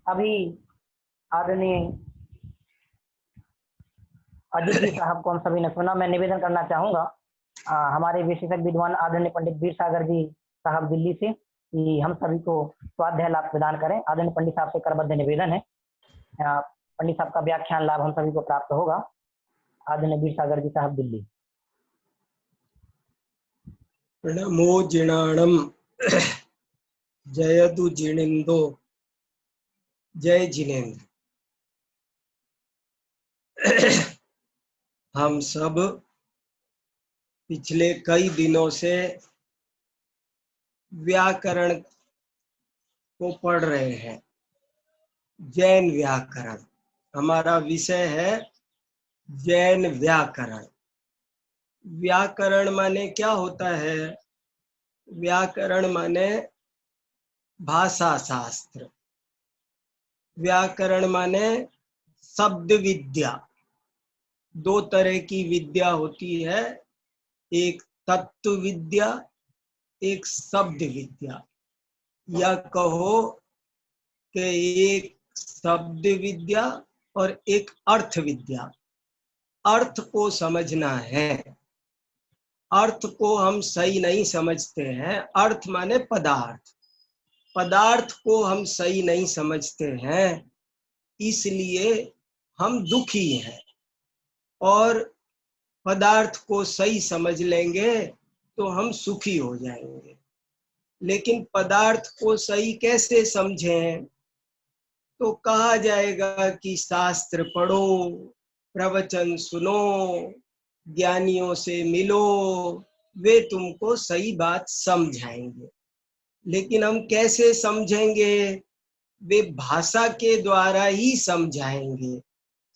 अभी आदरणीय अजीत जी साहब को हम सभी ने सुना। मैं निवेदन करना चाहूंगा हमारे विशेषज्ञ विद्वान आदरणीय पंडित वीर सागर जी साहब दिल्ली से कि हम सभी को स्वाध्याय लाभ प्रदान करें। आदरणीय पंडित साहब से करबद्ध निवेदन है, पंडित साहब का व्याख्यान लाभ हम सभी को प्राप्त होगा। आदरणीय वीर सागर जी साहब दिल्ली। प्रणमो जिणाणम जयतु जिणेन्दो जय जिनेन्द्र। हम सब पिछले कई दिनों से व्याकरण को पढ़ रहे हैं। जैन व्याकरण हमारा विषय है। जैन व्याकरण। व्याकरण माने क्या होता है? व्याकरण माने भाषा शास्त्र। व्याकरण माने शब्द विद्या। दो तरह की विद्या होती है, एक तत्व विद्या, एक शब्द विद्या। या कहो कि एक शब्द विद्या और एक अर्थ विद्या। अर्थ को समझना है। अर्थ को हम सही नहीं समझते हैं। अर्थ माने पदार्थ। पदार्थ को हम सही नहीं समझते हैं, इसलिए हम दुखी हैं। और पदार्थ को सही समझ लेंगे तो हम सुखी हो जाएंगे। लेकिन पदार्थ को सही कैसे समझें? तो कहा जाएगा कि शास्त्र पढ़ो, प्रवचन सुनो, ज्ञानियों से मिलो, वे तुमको सही बात समझाएंगे। लेकिन हम कैसे समझेंगे? वे भाषा के द्वारा ही समझाएंगे,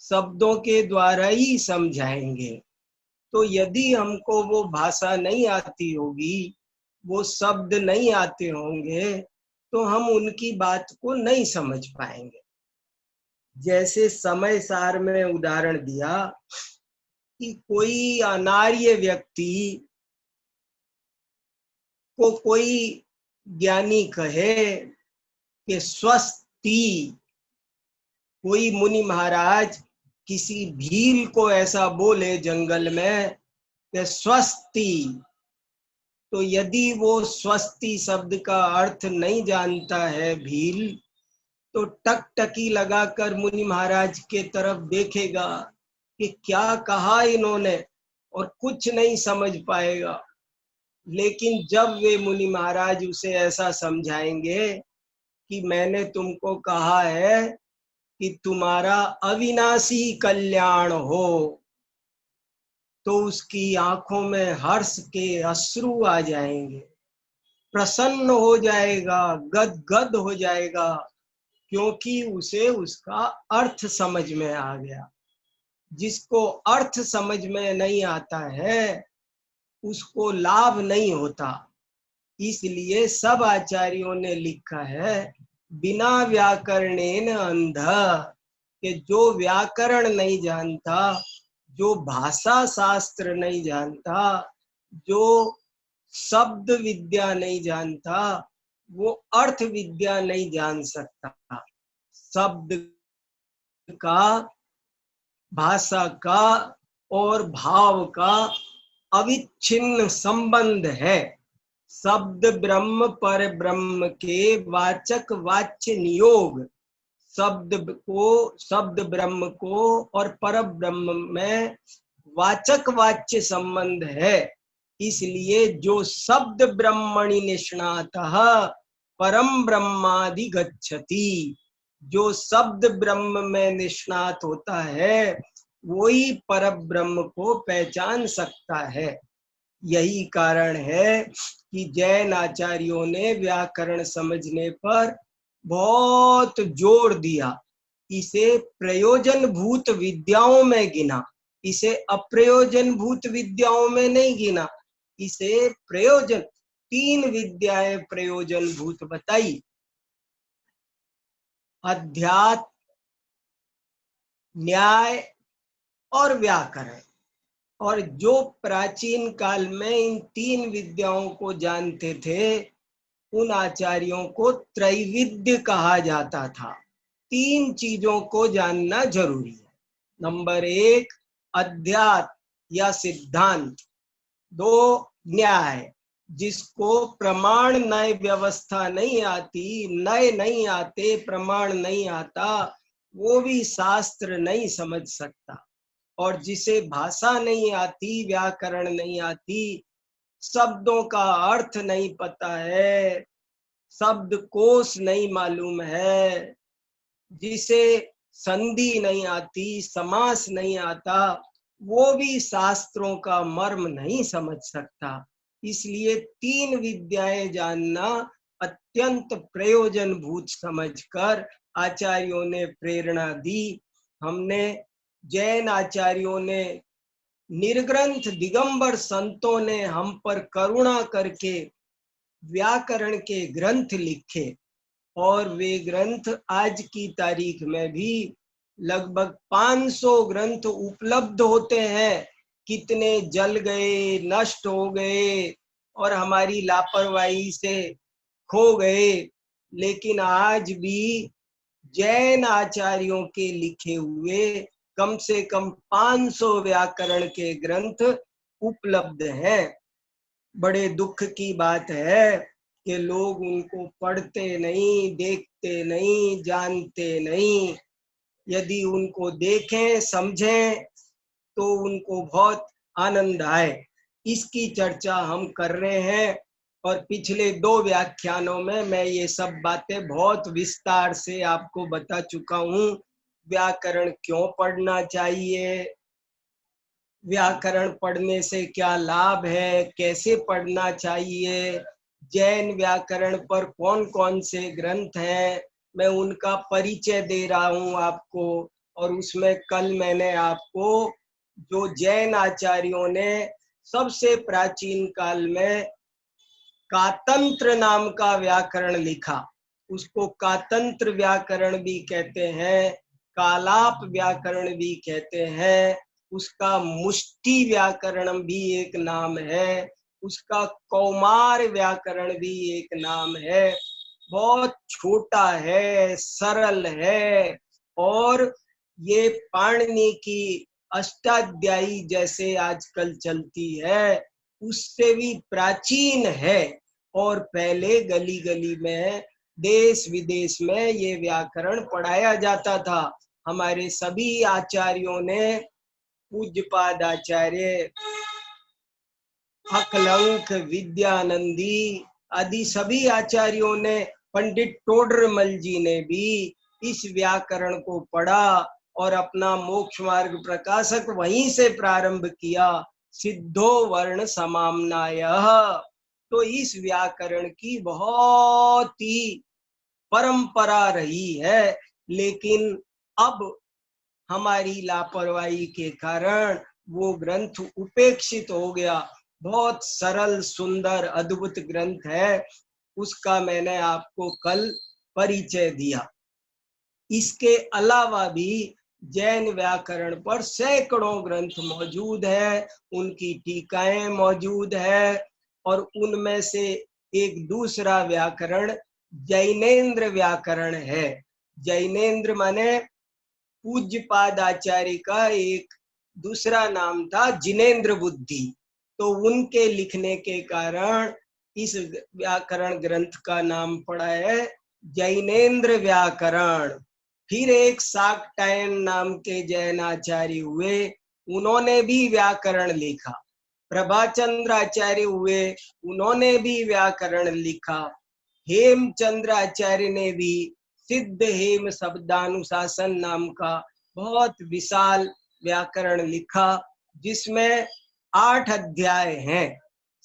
शब्दों के द्वारा ही समझाएंगे। तो यदि हमको वो भाषा नहीं आती होगी, वो शब्द नहीं आते होंगे, तो हम उनकी बात को नहीं समझ पाएंगे। जैसे समय सार में उदाहरण दिया कि कोई अनार्य व्यक्ति को कोई ज्ञानी कहे कि स्वस्ति, कोई मुनि महाराज किसी भील को ऐसा बोले जंगल में कि स्वस्ति, तो यदि वो स्वस्ति शब्द का अर्थ नहीं जानता है भील, तो टकटकी लगाकर मुनि महाराज के तरफ देखेगा कि क्या कहा इन्होंने, और कुछ नहीं समझ पाएगा। लेकिन जब वे मुनि महाराज उसे ऐसा समझाएंगे कि मैंने तुमको कहा है कि तुम्हारा अविनाशी कल्याण हो, तो उसकी आंखों में हर्ष के अश्रु आ जाएंगे, प्रसन्न हो जाएगा, गदगद हो जाएगा, क्योंकि उसे उसका अर्थ समझ में आ गया। जिसको अर्थ समझ में नहीं आता है उसको लाभ नहीं होता। इसलिए सब आचार्यों ने लिखा है बिना व्याकरणेन अंध, कि जो व्याकरण नहीं जानता, जो भाषा शास्त्र नहीं जानता, जो शब्द विद्या नहीं जानता, वो अर्थ विद्या नहीं जान सकता। शब्द का, भाषा का और भाव का अविच्छिन्न संबंध है। शब्द ब्रह्म पर ब्रह्म के वाचक वाच्य नियोग, शब्द ब्रह्म को और पर ब्रह्म में वाचक वाच्य संबंध है। इसलिए जो शब्द ब्रह्मणि निष्णातः परम ब्रह्मादि गच्छति, जो शब्द ब्रह्म में निष्णात होता है वही पर ब्रह्म को पहचान सकता है। यही कारण है कि जैन आचार्यों ने व्याकरण समझने पर बहुत जोर दिया। इसे प्रयोजन भूत विद्याओं में गिना, इसे अप्रयोजन भूत विद्याओं में नहीं गिना। इसे प्रयोजन, 3 विद्याएं प्रयोजन भूत बताई। अध्यात्म, न्याय और व्याकरण। और जो प्राचीन काल में इन 3 विद्याओं को जानते थे उन आचार्यों को त्रैविद्य कहा जाता था। तीन चीजों को जानना जरूरी है। नंबर 1 अध्यात्म या सिद्धांत, 2 न्याय, जिसको प्रमाण नए व्यवस्था नहीं आती, नए नहीं आते, प्रमाण नहीं आता, वो भी शास्त्र नहीं समझ सकता। और जिसे भाषा नहीं आती, व्याकरण नहीं आती, शब्दों का अर्थ नहीं पता है, शब्द कोश नहीं मालूम है, जिसे संधि नहीं आती, समास नहीं आता, वो भी शास्त्रों का मर्म नहीं समझ सकता। इसलिए तीन विद्याएं जानना अत्यंत प्रयोजनभूत समझकर आचार्यों ने प्रेरणा दी। हमने जैन आचार्यों ने, निर्ग्रंथ दिगंबर संतों ने हम पर करुणा करके व्याकरण के ग्रंथ लिखे, और वे ग्रंथ आज की तारीख में भी लगभग 500 ग्रंथ उपलब्ध होते हैं। कितने जल गए, नष्ट हो गए और हमारी लापरवाही से खो गए, लेकिन आज भी जैन आचार्यों के लिखे हुए कम से कम 500 व्याकरण के ग्रंथ उपलब्ध हैं। बड़े दुख की बात है कि लोग उनको पढ़ते नहीं, देखते नहीं, जानते नहीं। यदि उनको देखें, समझें तो उनको बहुत आनंद आए। इसकी चर्चा हम कर रहे हैं, और पिछले 2 व्याख्यानों में मैं ये सब बातें बहुत विस्तार से आपको बता चुका हूँ। व्याकरण क्यों पढ़ना चाहिए, व्याकरण पढ़ने से क्या लाभ है, कैसे पढ़ना चाहिए, जैन व्याकरण पर कौन कौन से ग्रंथ हैं, मैं उनका परिचय दे रहा हूँ आपको। और उसमें कल मैंने आपको जो जैन आचार्यों ने सबसे प्राचीन काल में कातंत्र नाम का व्याकरण लिखा, उसको कातंत्र व्याकरण भी कहते हैं, कालाप व्याकरण भी कहते हैं, उसका मुष्टि व्याकरण भी एक नाम है, उसका कौमार व्याकरण भी एक नाम है। बहुत छोटा है, सरल है, और ये पाणिनि की अष्टाध्यायी जैसे आजकल चलती है उससे भी प्राचीन है। और पहले गली गली में, देश विदेश में ये व्याकरण पढ़ाया जाता था। हमारे सभी आचार्यों ने, पूज्यपाद आचार्य अकलंक, विद्यानंदी आदि सभी आचार्यों ने, पंडित टोडरमल जी ने भी इस व्याकरण को पढ़ा और अपना मोक्ष मार्ग प्रकाशक वहीं से प्रारंभ किया, सिद्धो वर्ण समाम्नायः। तो इस व्याकरण की बहुत ही परंपरा रही है, लेकिन अब हमारी लापरवाही के कारण वो ग्रंथ उपेक्षित हो गया। बहुत सरल, सुंदर, अद्भुत ग्रंथ है, उसका मैंने आपको कल परिचय दिया। इसके अलावा भी जैन व्याकरण पर सैकड़ों ग्रंथ मौजूद है, उनकी टीकाएं मौजूद है, और उनमें से एक दूसरा व्याकरण जैनेन्द्र व्याकरण है। जैनेन्द्र माने पूज्यपाद आचार्य का एक दूसरा नाम था जिनेन्द्र बुद्धि, तो उनके लिखने के कारण इस व्याकरण ग्रंथ का नाम पड़ा है जैनेन्द्र व्याकरण। फिर एक शाक्टायन नाम के जैन आचार्य हुए, उन्होंने भी व्याकरण लिखा। प्रभाचंद्र आचार्य हुए, उन्होंने भी व्याकरण लिखा। हेमचंद्र आचार्य ने भी सिद्ध हेम शब्दानुशासन नाम का बहुत विशाल व्याकरण लिखा, जिसमें 8 अध्याय हैं।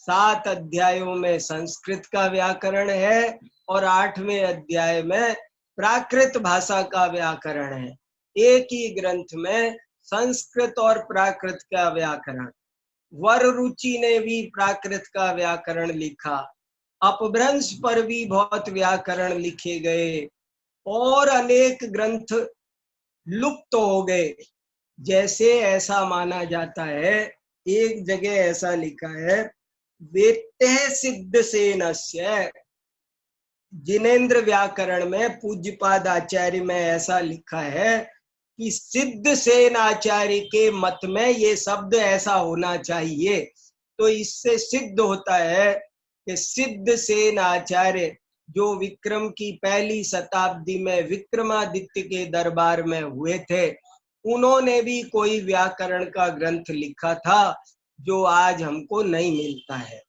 7 अध्यायों में संस्कृत का व्याकरण है और 8वें अध्याय में प्राकृत भाषा का व्याकरण है। एक ही ग्रंथ में संस्कृत और प्राकृत का व्याकरण। वर रुचि ने भी प्राकृत का व्याकरण लिखा। अपभ्रंश पर भी बहुत व्याकरण लिखे गए, और अनेक ग्रंथ लुप्त हो गए। जैसे ऐसा माना जाता है, एक जगह ऐसा लिखा है, वेत्ते सिद्ध सेनस्य, जिनेन्द्र व्याकरण में पूज्यपाद आचार्य में ऐसा लिखा है कि सिद्ध सेन आचार्य के मत में ये शब्द ऐसा होना चाहिए। तो इससे सिद्ध होता है कि सिद्ध सेन आचार्य जो विक्रम की पहली शताब्दी में विक्रमादित्य के दरबार में हुए थे, उन्होंने भी कोई व्याकरण का ग्रंथ लिखा था जो आज हमको नहीं मिलता है।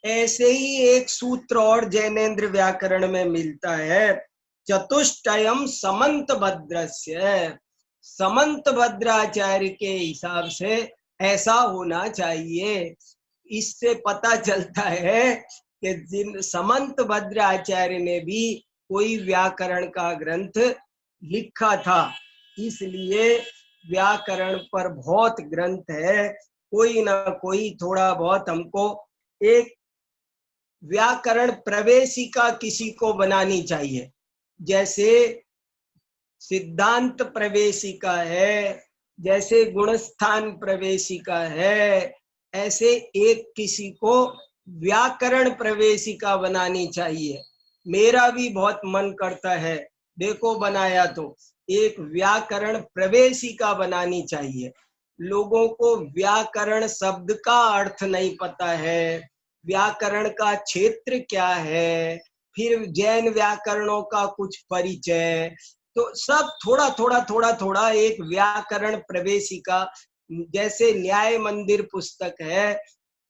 ऐसे ही एक सूत्र और जैनेन्द्र व्याकरण में मिलता है, चतुष्टयम समंत भद्रस्य। समंत भद्राचार्य के हिसाब से ऐसा होना चाहिए। इससे पता चलता है कि जिन समंत भद्राचार्य ने भी कोई व्याकरण का ग्रंथ लिखा था। इसलिए व्याकरण पर बहुत ग्रंथ है, कोई ना कोई थोड़ा बहुत हमको एक व्याकरण प्रवेशिका किसी को बनानी चाहिए। जैसे सिद्धांत प्रवेशिका है, जैसे गुणस्थान प्रवेशिका है, ऐसे एक किसी को व्याकरण प्रवेशिका बनानी चाहिए। मेरा भी बहुत मन करता है, देखो बनाया तो एक व्याकरण प्रवेशिका बनानी चाहिए। लोगों को व्याकरण शब्द का अर्थ नहीं पता है, व्याकरण का क्षेत्र क्या है, फिर जैन व्याकरणों का कुछ परिचय, तो सब थोड़ा एक व्याकरण प्रवेशिका, जैसे न्याय मंदिर पुस्तक है,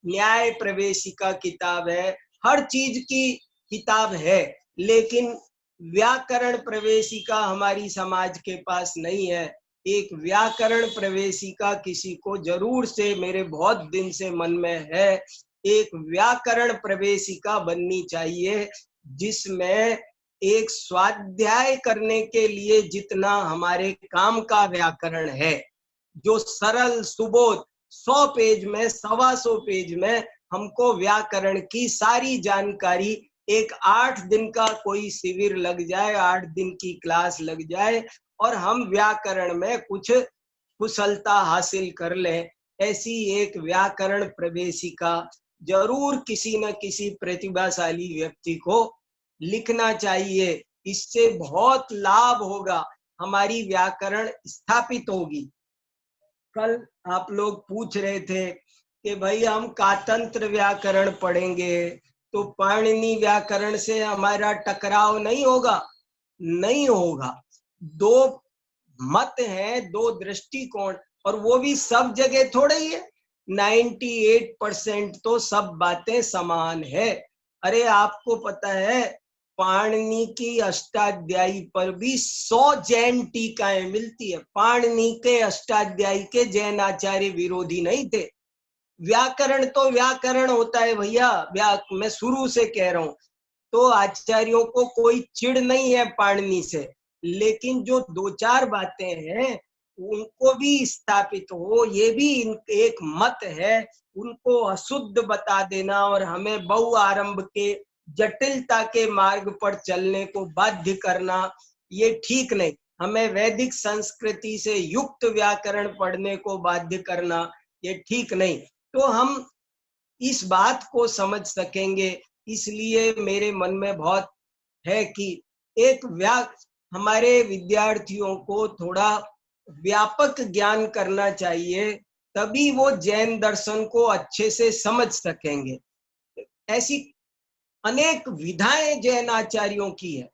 न्याय प्रवेशिका किताब है, हर चीज की किताब है, लेकिन व्याकरण प्रवेशिका हमारी समाज के पास नहीं है। एक व्याकरण प्रवेशिका किसी को जरूर से, मेरे बहुत दिन से मन में है, एक व्याकरण प्रवेशिका बननी चाहिए, जिसमें एक स्वाध्याय करने के लिए जितना हमारे काम का व्याकरण है, जो सरल सुबोध 100 पेज में, 125 पेज में हमको व्याकरण की सारी जानकारी, एक 8 दिन का कोई शिविर लग जाए, 8 दिन की क्लास लग जाए और हम व्याकरण में कुछ कुशलता हासिल कर लें। ऐसी एक व्याकरण प्रवेशिका जरूर किसी न किसी प्रतिभाशाली व्यक्ति को लिखना चाहिए। इससे बहुत लाभ होगा, हमारी व्याकरण स्थापित होगी। कल आप लोग पूछ रहे थे कि भाई हम कातंत्र व्याकरण पढ़ेंगे तो पाणिनि व्याकरण से हमारा टकराव नहीं होगा? नहीं होगा। दो मत है, दो दृष्टिकोण, और वो भी सब जगह थोड़े ही है। 98% तो सब बातें समान है। अरे आपको पता है पाणिनि की अष्टाध्यायी पर भी 100 जैन टीकाएं मिलती है। पाणिनि के अष्टाध्यायी के जैन आचार्य विरोधी नहीं थे। व्याकरण तो व्याकरण होता है भैया, मैं शुरू से कह रहा हूं। तो आचार्यों को कोई चिढ़ नहीं है पाणिनि से, लेकिन जो 2-4 बातें हैं उनको भी स्थापित हो, ये भी एक मत है, उनको अशुद्ध बता देना और हमें बहु आरंभ के जटिलता के मार्ग पर चलने को बाध्य करना, ये ठीक नहीं। हमें वैदिक संस्कृति से युक्त व्याकरण पढ़ने को बाध्य करना, ये ठीक नहीं। तो हम इस बात को समझ सकेंगे, इसलिए मेरे मन में बहुत है कि एक हमारे विद्यार्थियों को थोड़ा व्यापक ज्ञान करना चाहिए, तभी वो जैन दर्शन को अच्छे से समझ सकेंगे। ऐसी अनेक विधाएं जैन आचार्यों की है,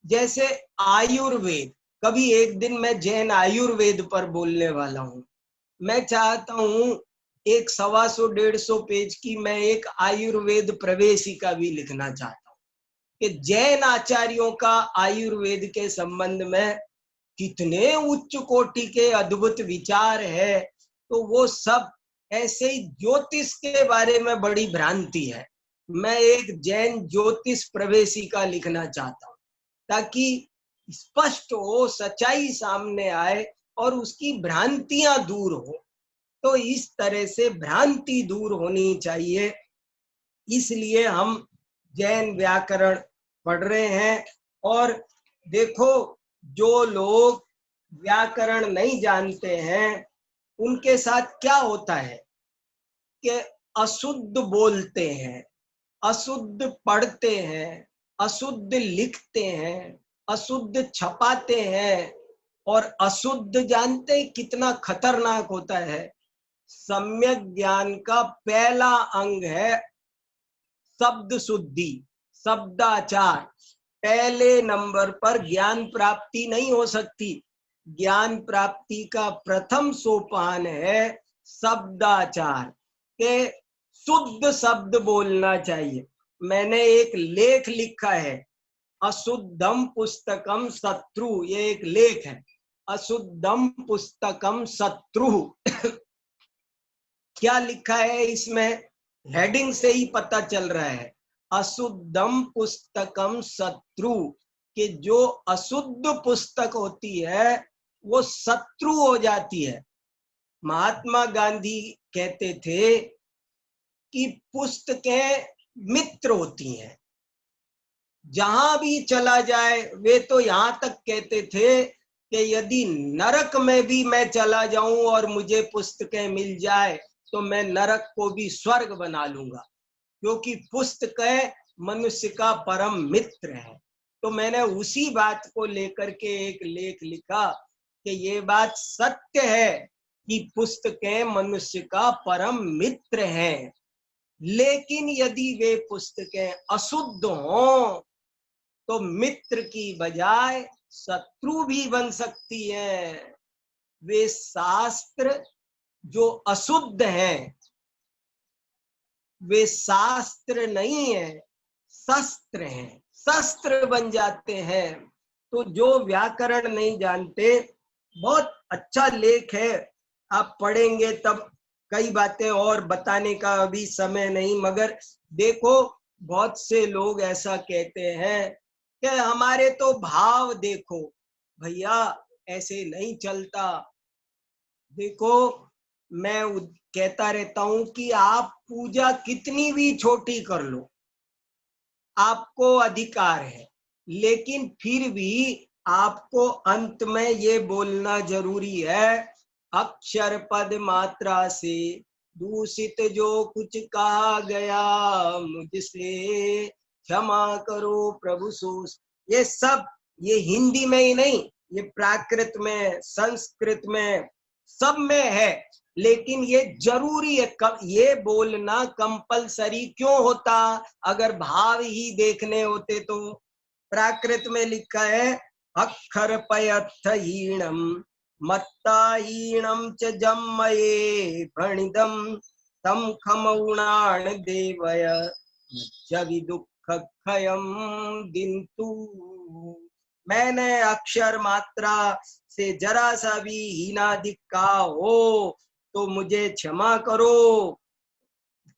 जैसे आयुर्वेद। कभी एक दिन मैं जैन आयुर्वेद पर बोलने वाला हूँ। मैं चाहता हूँ एक 125-150 पेज की मैं एक आयुर्वेद प्रवेशिका भी लिखना चाहता हूँ कि जैन आचार्यों का आयुर्वेद के संबंध में कितने उच्च कोटि के अद्भुत विचार है। तो वो सब ऐसे ही ज्योतिष के बारे में बड़ी भ्रांति है। मैं एक जैन ज्योतिष प्रवेशिका लिखना चाहता हूँ ताकि स्पष्ट हो, सच्चाई सामने आए और उसकी भ्रांतियां दूर हो। तो इस तरह से भ्रांति दूर होनी चाहिए, इसलिए हम जैन व्याकरण पढ़ रहे हैं। और देखो, जो लोग व्याकरण नहीं जानते हैं उनके साथ क्या होता है कि अशुद्ध बोलते हैं, अशुद्ध पढ़ते हैं, अशुद्ध लिखते हैं, अशुद्ध छपाते हैं, और अशुद्ध जानते हैं कितना खतरनाक होता है। सम्यक ज्ञान का पहला अंग है शब्द शुद्धि, शब्दाचार। पहले नंबर पर ज्ञान प्राप्ति नहीं हो सकती। ज्ञान प्राप्ति का प्रथम सोपान है शब्दाचार, के शुद्ध शब्द बोलना चाहिए। मैंने एक लेख लिखा है, अशुद्धम पुस्तकम शत्रु, ये एक लेख है, अशुद्धम पुस्तकम शत्रु। क्या लिखा है इसमें, हेडिंग से ही पता चल रहा है, अशुद्धम पुस्तकम शत्रु, कि जो अशुद्ध पुस्तक होती है वो शत्रु हो जाती है। महात्मा गांधी कहते थे कि पुस्तकें मित्र होती हैं, जहां भी चला जाए। वे तो यहाँ तक कहते थे कि यदि नरक में भी मैं चला जाऊं और मुझे पुस्तकें मिल जाए तो मैं नरक को भी स्वर्ग बना लूंगा, क्योंकि पुस्तकें मनुष्य का परम मित्र है। तो मैंने उसी बात को लेकर के एक लेख लिखा कि ये बात सत्य है कि पुस्तकें मनुष्य का परम मित्र हैं, लेकिन यदि वे पुस्तकें अशुद्ध हों तो मित्र की बजाय शत्रु भी बन सकती है। वे शास्त्र जो अशुद्ध हैं, वे शास्त्र नहीं है, शस्त्र हैं, शस्त्र बन जाते हैं। तो जो व्याकरण नहीं जानते, बहुत अच्छा लेख है, आप पढ़ेंगे तब कई बातें और बताने का अभी समय नहीं। मगर देखो, बहुत से लोग ऐसा कहते हैं कि हमारे तो भाव देखो। भैया ऐसे नहीं चलता। देखो, मैं कहता रहता हूं कि आप पूजा कितनी भी छोटी कर लो, आपको अधिकार है, लेकिन फिर भी आपको अंत में ये बोलना जरूरी है, अक्षर पद मात्रा से दूषित जो कुछ कहा गया मुझसे क्षमा करो प्रभु सोस। ये सब, ये हिंदी में ही नहीं, ये प्राकृत में, संस्कृत में, सब में है, लेकिन ये जरूरी है। ये बोलना कंपलसरी क्यों होता, अगर भाव ही देखने होते तो। प्राकृत में लिखा है, अक्षर पयर्थहीणम मत्ताहीणम च जम्मये भणिदम तम खमौणान देवय जवि दुख खयम दिन्तु। मैंने अक्षर मात्रा से जरा सा भी हीनाधिक कहा हो तो मुझे क्षमा करो।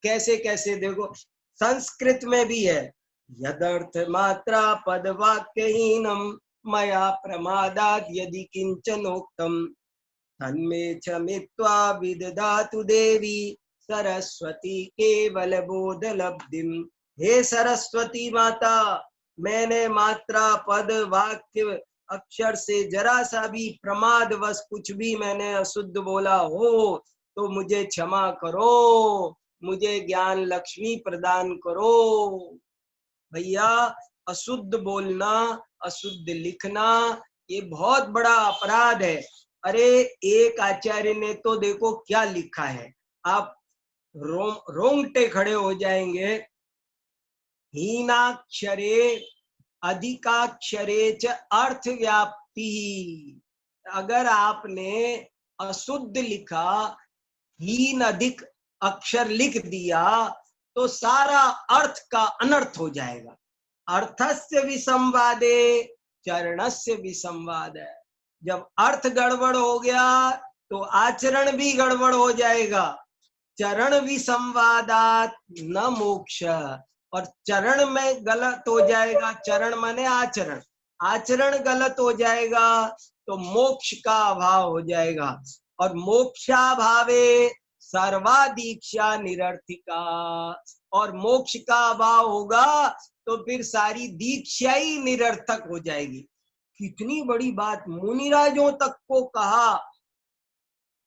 कैसे कैसे देखो, संस्कृत में भी है, यदर्थ मात्रा पद वाक्यहीनम मया प्रमादात यदि किंचनोक्तम तन्मे क्षमित्वा विदधातु देवी सरस्वती केवल बोध लब्धिम। हे सरस्वती माता, मैंने मात्रा पद वाक्य अक्षर से जरा सा भी प्रमादवश कुछ भी मैंने अशुद्ध बोला हो तो मुझे क्षमा करो, मुझे ज्ञान लक्ष्मी प्रदान करो। भैया, अशुद्ध बोलना, अशुद्ध लिखना, ये बहुत बड़ा अपराध है। अरे एक आचार्य ने तो देखो क्या लिखा है, आप रोंगटे खड़े हो जाएंगे। हीनाक्षरे अधिकाक्षरे च अर्थ व्याप्ति। अगर आपने अशुद्ध लिखा, हीन अधिक अक्षर लिख दिया तो सारा अर्थ का अनर्थ हो जाएगा। अर्थस्य विसंवादे चरणस्य विसंवाद है। जब अर्थ गड़बड़ हो गया तो आचरण भी गड़बड़ हो जाएगा। चरण विसंवादात न मोक्ष, और चरण में गलत हो जाएगा, चरण माने आचरण, आचरण गलत हो जाएगा तो मोक्ष का अभाव हो जाएगा। और मोक्षाभावे सर्वादीक्षा निरर्थिका, और मोक्ष का अभाव होगा तो फिर सारी दीक्षा ही निरर्थक हो जाएगी। कितनी बड़ी बात, मुनिराजों तक को कहा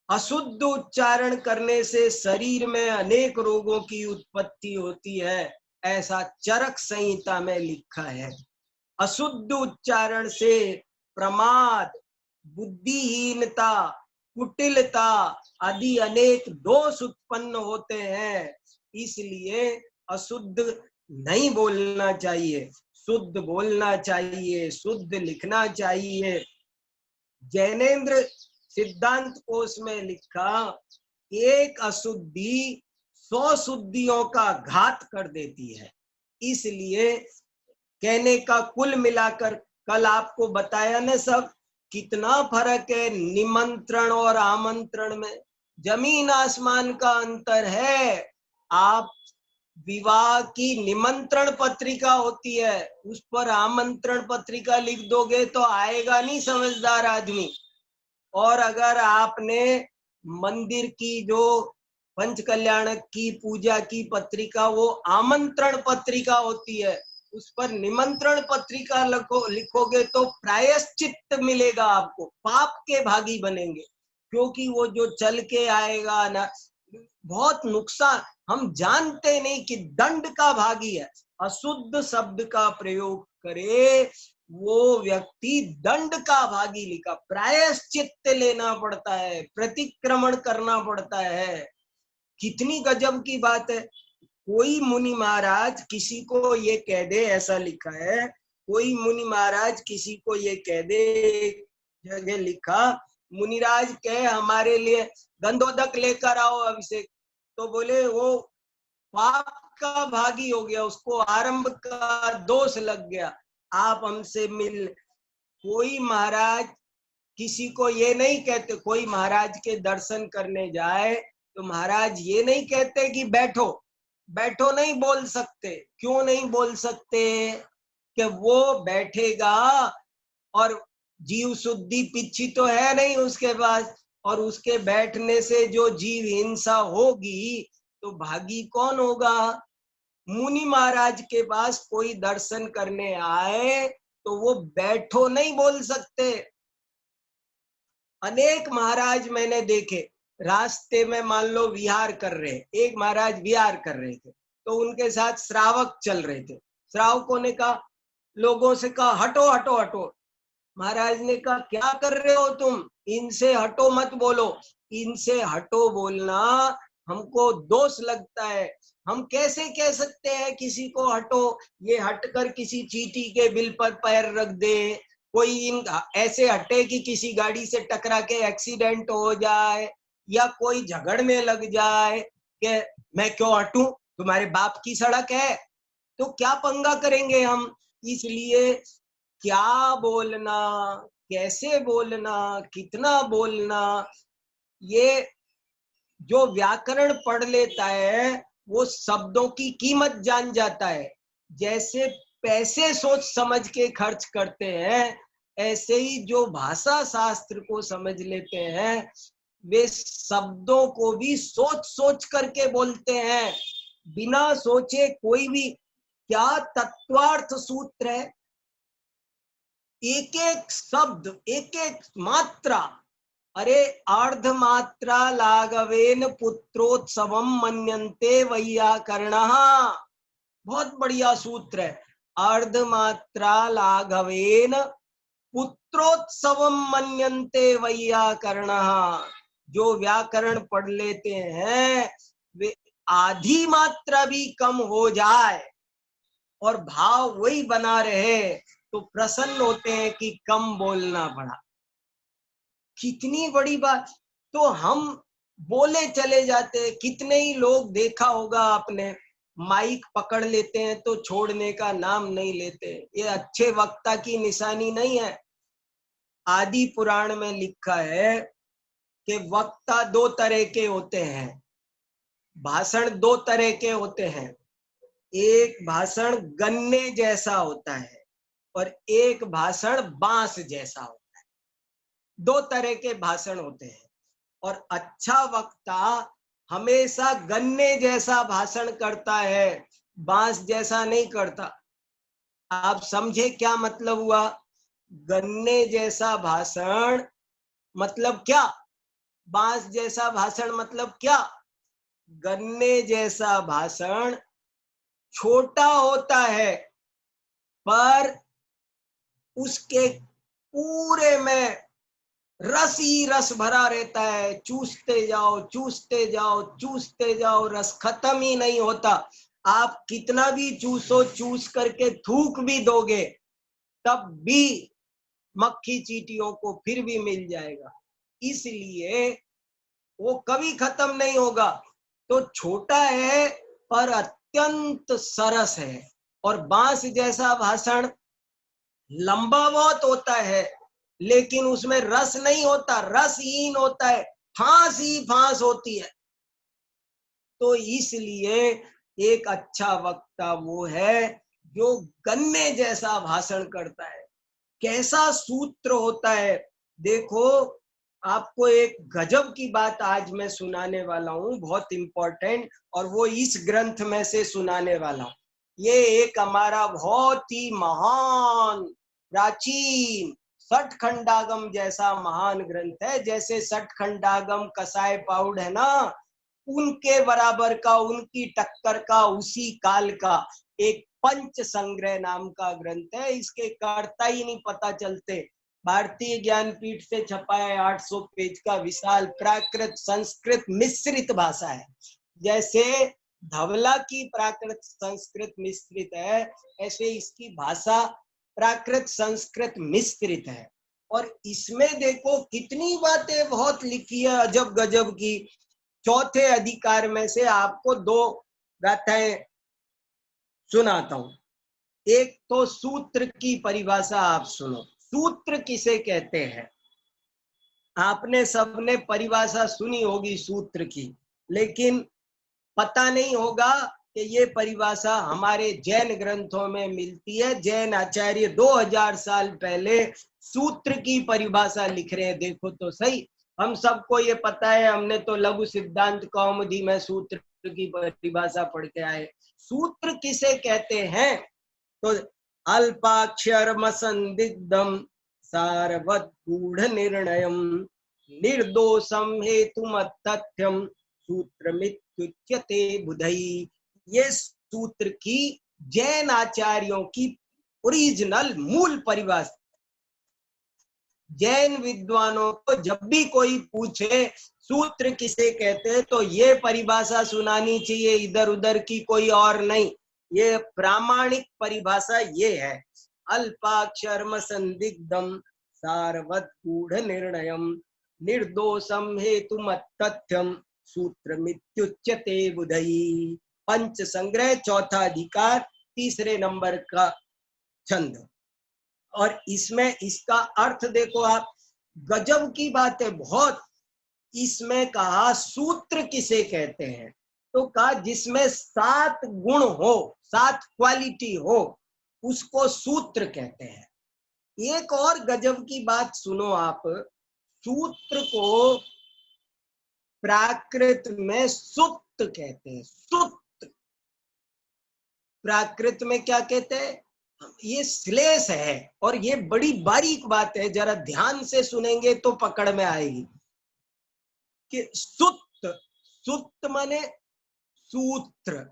अशुद्ध उच्चारण करने से शरीर में अनेक रोगों की उत्पत्ति होती है। ऐसा चरक संहिता में लिखा है। अशुद्ध उच्चारण से प्रमाद, बुद्धिहीनता, कुटिलता आदि अनेक दोष उत्पन्न होते हैं। इसलिए अशुद्ध नहीं बोलना चाहिए, शुद्ध बोलना चाहिए, शुद्ध लिखना चाहिए। जैनेन्द्र सिद्धांत कोश में लिखा, एक अशुद्धि 100 शुद्धियों का घात कर देती है। इसलिए कहने का कुल मिलाकर कल आपको बताया ना सब, कितना फर्क है निमंत्रण और आमंत्रण में, जमीन आसमान का अंतर है। आप विवाह की निमंत्रण पत्रिका होती है, उस पर आमंत्रण पत्रिका लिख दोगे तो आएगा नहीं समझदार आदमी। और अगर आपने मंदिर की जो पंच कल्याणक की पूजा की पत्रिका, वो आमंत्रण पत्रिका होती है, उस पर निमंत्रण पत्रिका लिखोगे तो प्रायश्चित्त मिलेगा आपको, पाप के भागी बनेंगे, क्योंकि वो जो चल के आएगा ना, बहुत नुकसान, हम जानते नहीं कि दंड का भागी है। अशुद्ध शब्द का प्रयोग करे वो व्यक्ति दंड का भागी लिखा, प्रायश्चित्त लेना पड़ता है, प्रतिक्रमण करना पड़ता है। कितनी गजब की बात है। कोई मुनि महाराज किसी को ये कह दे, ऐसा लिखा है, कोई मुनि महाराज किसी को ये कह दे, जगह लिखा, मुनिराज कहे हमारे लिए गंधोदक लेकर आओ अभिषेक, तो बोले वो पाप का भागी हो गया, उसको आरंभ का दोष लग गया, आप हमसे मिल। कोई महाराज किसी को ये नहीं कहते, कोई महाराज के दर्शन करने जाए तो महाराज ये नहीं कहते कि बैठो, बैठो नहीं बोल सकते। क्यों नहीं बोल सकते? कि वो बैठेगा और जीव शुद्धि पिछी तो है नहीं उसके पास, और उसके बैठने से जो जीव हिंसा होगी तो भागी कौन होगा? मुनि महाराज के पास कोई दर्शन करने आए तो वो बैठो नहीं बोल सकते। अनेक महाराज मैंने देखे, रास्ते में मान लो विहार कर रहे, एक महाराज विहार कर रहे थे तो उनके साथ श्रावक चल रहे थे। श्रावकों ने कहा, लोगों से कहा हटो हटो हटो। महाराज ने कहा क्या कर रहे हो तुम, इनसे हटो मत बोलो। इनसे हटो बोलना हमको दोष लगता है। हम कैसे कह सकते हैं किसी को हटो? ये हटकर किसी चींटी के बिल पर पैर रख दे, कोई इन ऐसे हटे कि किसी गाड़ी से टकरा के एक्सीडेंट हो जाए, या कोई झगड़ में लग जाए कि मैं क्यों हटूं, तुम्हारे बाप की सड़क है, तो क्या पंगा करेंगे हम। इसलिए क्या बोलना, कैसे बोलना, कितना बोलना, ये जो व्याकरण पढ़ लेता है वो शब्दों की कीमत जान जाता है। जैसे पैसे सोच समझ के खर्च करते हैं, ऐसे ही जो भाषा शास्त्र को समझ लेते हैं वे शब्दों को भी सोच सोच करके बोलते हैं। बिना सोचे कोई भी, क्या तत्वार्थ सूत्र है, एक एक शब्द, एक एक मात्रा। अरे अर्ध मात्रा लाघवेन पुत्रोत्सवम मन्यन्ते वैयाकरणः, बहुत बढ़िया सूत्र है। अर्ध मात्रा लाघवेन पुत्रोत्सवम मन्यन्ते वैयाकरणः। जो व्याकरण पढ़ लेते हैं वे आधी मात्रा भी कम हो जाए और भाव वही बना रहे तो प्रसन्न होते हैं कि कम बोलना पड़ा। कितनी बड़ी बात। तो हम बोले चले जाते। कितने ही लोग देखा होगा आपने, माइक पकड़ लेते हैं तो छोड़ने का नाम नहीं लेते। ये अच्छे वक्ता की निशानी नहीं है। आदि पुराण में लिखा है कि वक्ता दो तरह के होते हैं, भाषण दो तरह के होते हैं। एक भाषण गन्ने जैसा होता है और एक भाषण बांस जैसा होता है। दो तरह के भाषण होते हैं और अच्छा वक्ता हमेशा गन्ने जैसा भाषण करता है, बांस जैसा नहीं करता। आप समझे क्या मतलब हुआ? गन्ने जैसा भाषण मतलब क्या, बांस जैसा भाषण मतलब क्या? गन्ने जैसा भाषण छोटा होता है पर उसके पूरे में रस ही रस भरा रहता है। चूसते जाओ चूसते जाओ चूसते जाओ, रस खत्म ही नहीं होता। आप कितना भी चूसो, चूस करके थूक भी दोगे तब भी मक्खी चींटियों को फिर भी मिल जाएगा, इसलिए वो कभी खत्म नहीं होगा। तो छोटा है पर अत्यंत सरस है। और बांस जैसा भाषण लंबा बहुत होता है लेकिन उसमें रस नहीं होता, रसहीन होता है, फांस ही फांस होती है। तो इसलिए एक अच्छा वक्ता वो है जो गन्ने जैसा भाषण करता है। कैसा सूत्र होता है देखो, आपको एक गजब की बात आज मैं सुनाने वाला हूं, बहुत इंपॉर्टेंट, और वो इस ग्रंथ में से सुनाने वाला हूं। ये एक हमारा बहुत ही महान प्राचीन सठखंडागम जैसा महान ग्रंथ है। जैसे सठखंडागम कसाय पाउड है ना, उनके बराबर का, उनकी टक्कर का, उसी काल का एक पंच संग्रह नाम का ग्रंथ है। इसके कर्ता ही नहीं पता चलते। भारतीय ज्ञानपीठ से छपा है, 800 पेज का विशाल प्राकृत संस्कृत मिश्रित भाषा है। जैसे धवला की प्राकृत संस्कृत मिश्रित है, ऐसे इसकी भाषा प्राकृत संस्कृत मिश्रित है। और इसमें देखो कितनी बातें बहुत लिखी है अजब गजब की। चौथे अधिकार में से आपको 2 गाथाएं सुनाता हूं। एक तो सूत्र की परिभाषा आप सुनो। सूत्र किसे कहते हैं? आपने सबने परिभाषा सुनी होगी सूत्र की, लेकिन पता नहीं होगा कि ये परिभाषा हमारे जैन ग्रंथों में मिलती है। जैन आचार्य 2000 साल पहले सूत्र की परिभाषा लिख रहे हैं। देखो तो सही, हम सबको ये पता है, हमने तो लघु सिद्धांत कौमुदी में सूत्र की परिभाषा पढ़ के आए। सूत्र किसे कहते हैं? तो अल्पाक्षरम संदिग्धम सारवत गूढ़ निर्णयम निर्दोषम हेतुम तथ्यम सूत्रमित्युच्यते बुधई। ये सूत्र की जैन आचार्यों की ओरिजिनल मूल परिभाषा। जैन विद्वानों को जब भी कोई पूछे सूत्र किसे कहते हैं तो ये परिभाषा सुनानी चाहिए, इधर उधर की कोई और नहीं। ये प्रामाणिक परिभाषा ये है, अल्पाक्षरम संदिग्धम सारवत गूढ़ निर्णयम निर्दोषम हेतुम तथ्यम सूत्रमित्युच्यते बुधई। पंच संग्रह, चौथा अधिकार, 3 नंबर का छंद। और इसमें इसका अर्थ देखो आप, गजब की बात है बहुत। इसमें कहा सूत्र किसे कहते हैं, तो कहा जिसमें 7 गुण हो, 7 क्वालिटी हो, उसको सूत्र कहते हैं। एक और गजब की बात सुनो आप, सूत्र को प्राकृत में सुत्त कहते हैं। सुत्त प्राकृत में क्या कहते हैं? ये श्लेष है और ये बड़ी बारीक बात है, जरा ध्यान से सुनेंगे तो पकड़ में आएगी कि सुत्त, सुत्त माने सूत्र,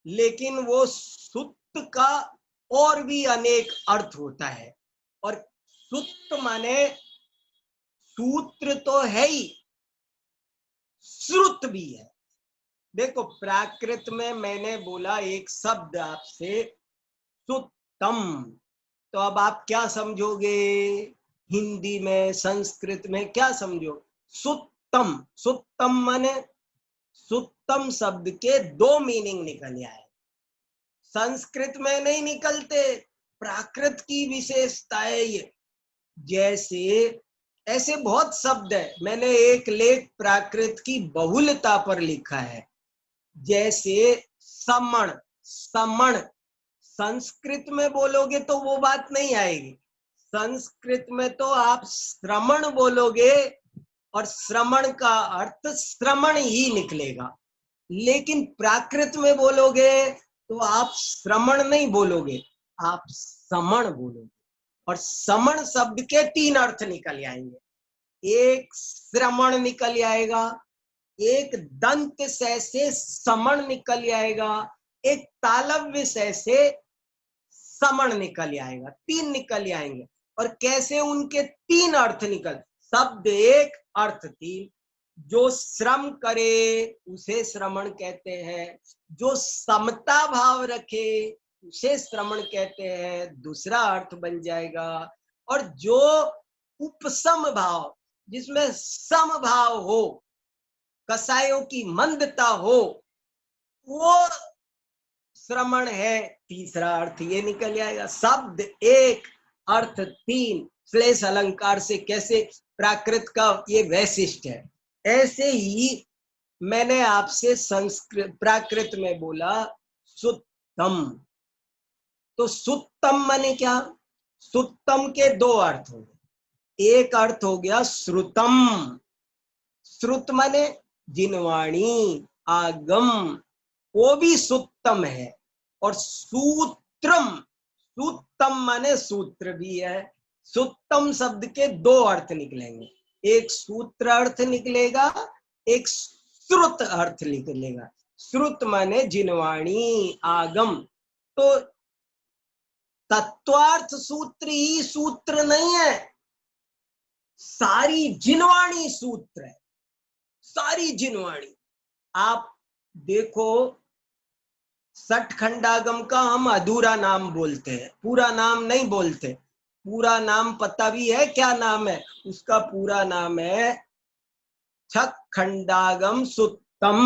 लेकिन वो सुत्त का और भी अनेक अर्थ होता है। और सुत्त माने सूत्र तो है ही, श्रुत भी है। देखो प्राकृत में मैंने बोला एक शब्द आपसे सुत्तम, तो अब आप क्या समझोगे? हिंदी में, संस्कृत में क्या समझो? सुत्तम। सुत्तम माने, सुत्तम शब्द के 2 मीनिंग निकल आए, संस्कृत में नहीं निकलते। प्राकृत की विशेषता है ये। जैसे ऐसे बहुत शब्द है, मैंने एक लेख प्राकृत की बहुलता पर लिखा है। जैसे समण, समण संस्कृत में बोलोगे तो वो बात नहीं आएगी। संस्कृत में तो आप श्रमण बोलोगे और श्रमण का अर्थ श्रमण ही निकलेगा, लेकिन प्राकृत में बोलोगे तो आप श्रमण नहीं बोलोगे, आप समण बोलोगे। और समण शब्द के 3 अर्थ निकल आएंगे। एक श्रमण निकल आएगा, एक दंत से समण निकल आएगा, एक तालव्य से समण निकल आएगा, 3 निकल आएंगे। और कैसे उनके 3 अर्थ निकल, शब्द एक अर्थ 3। जो श्रम करे उसे श्रमण कहते हैं, जो समता भाव रखे उसे श्रमण कहते हैं, दूसरा अर्थ बन जाएगा। और जो उपसम भाव, जिसमें सम भाव हो, कसायों की मंदता हो, वो श्रमण है, तीसरा अर्थ ये निकल आएगा। शब्द एक अर्थ 3, श्लेष अलंकार से कैसे प्राकृत का ये वैशिष्ट है। ऐसे ही मैंने आपसे संस्कृत प्राकृत में बोला सुत्तम, तो सुत्तम माने क्या? सुत्तम के 2 अर्थ हो गए। एक अर्थ हो गया श्रुतम, श्रुत माने जिनवाणी, आगम, वो भी सुत्तम है। और सूत्रम, सूत्तम माने सूत्र भी है। सुत्तम शब्द के 2 अर्थ निकलेंगे, एक सूत्र अर्थ निकलेगा, एक श्रुत अर्थ निकलेगा। श्रुत माने जिनवाणी, आगम। तो तत्वार्थ सूत्र ही सूत्र नहीं है, सारी जिनवाणी सूत्र है, सारी जिनवाणी। आप देखो, सठखंडागम का हम अधूरा नाम बोलते हैं, पूरा नाम नहीं बोलते। पूरा नाम पता भी है क्या नाम है उसका? पूरा नाम है छठखंडागम सुत्तम।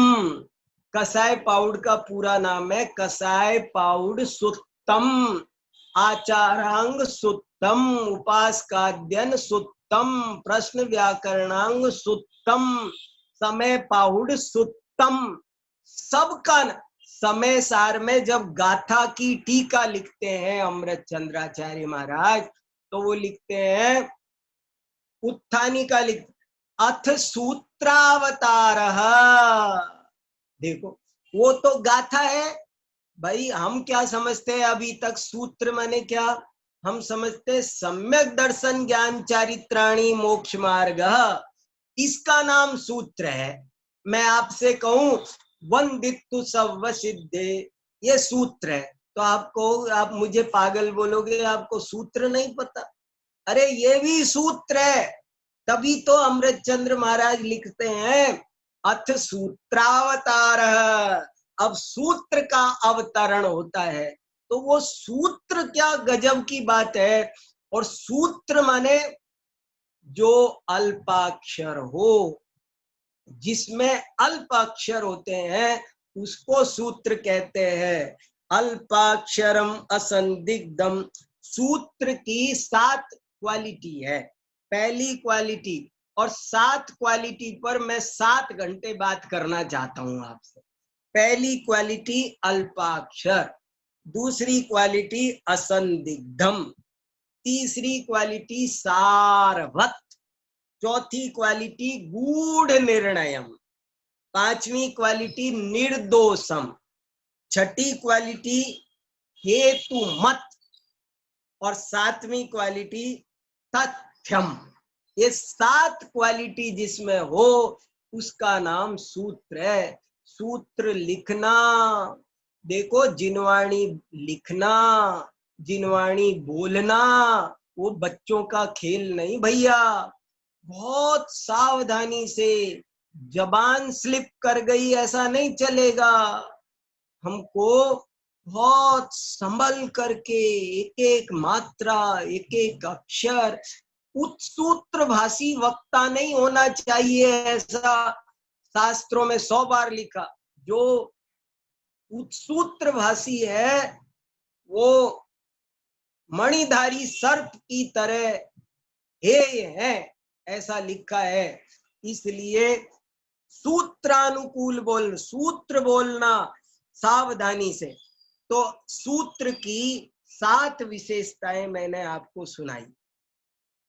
कसाय पाउड का पूरा नाम है कसाय पाउड सुत्तम, आचारांग सुत्तम, उपासकाद्यन सुत्तम, प्रश्न व्याकरणांग सुत्तम, समय पाउड सुत्तम। सबका समय सार में जब गाथा की टीका लिखते हैं अमृत चंद्राचार्य महाराज, तो वो लिखते हैं, उत्थानी का लिखते अथ सूत्रावतार। देखो वो तो गाथा है भाई। हम क्या समझते हैं अभी तक? सूत्र माने क्या? हम समझते सम्यक दर्शन ज्ञान चारित्राणी मोक्ष मार्ग, इसका नाम सूत्र है। मैं आपसे कहूं वंदितु सव्व सिद्धे, ये सूत्र है, तो आप मुझे पागल बोलोगे, आपको सूत्र नहीं पता? अरे ये भी सूत्र है, तभी तो अमृत चंद्र महाराज लिखते हैं अथ सूत्रावतार। अब सूत्र का अवतरण होता है, तो वो सूत्र क्या गजब की बात है। और सूत्र माने जो अल्पाक्षर हो, जिसमें अल्प अक्षर होते हैं उसको सूत्र कहते हैं। अल्पाक्षरम असंदिग्धम, सूत्र की 7 क्वालिटी है। पहली क्वालिटी, और 7 क्वालिटी पर मैं 7 घंटे बात करना चाहता हूं आपसे। पहली क्वालिटी अल्पाक्षर, दूसरी क्वालिटी असंदिग्धम, तीसरी क्वालिटी सारवत, चौथी क्वालिटी गूढ़ निर्णयम, पांचवी क्वालिटी निर्दोषम, छठी क्वालिटी हेतु मत, और 7वीं क्वालिटी तथ्यम। ये 7 क्वालिटी जिसमें हो उसका नाम सूत्र है। सूत्र लिखना, देखो जिनवाणी लिखना, जिनवाणी बोलना वो बच्चों का खेल नहीं भैया। बहुत सावधानी से, जबान स्लिप कर गई ऐसा नहीं चलेगा। हमको बहुत संभल करके एक एक मात्रा, एक एक अक्षर, उत्सूत्र भाषी वक्ता नहीं होना चाहिए, ऐसा शास्त्रों में 100 बार लिखा। जो उत्सूत्र भाषी है वो मणिधारी सर्प की तरह हेय है, ऐसा लिखा है। इसलिए सूत्रानुकूल बोल, सूत्र बोलना सावधानी से। तो सूत्र की 7 विशेषताएं मैंने आपको सुनाई,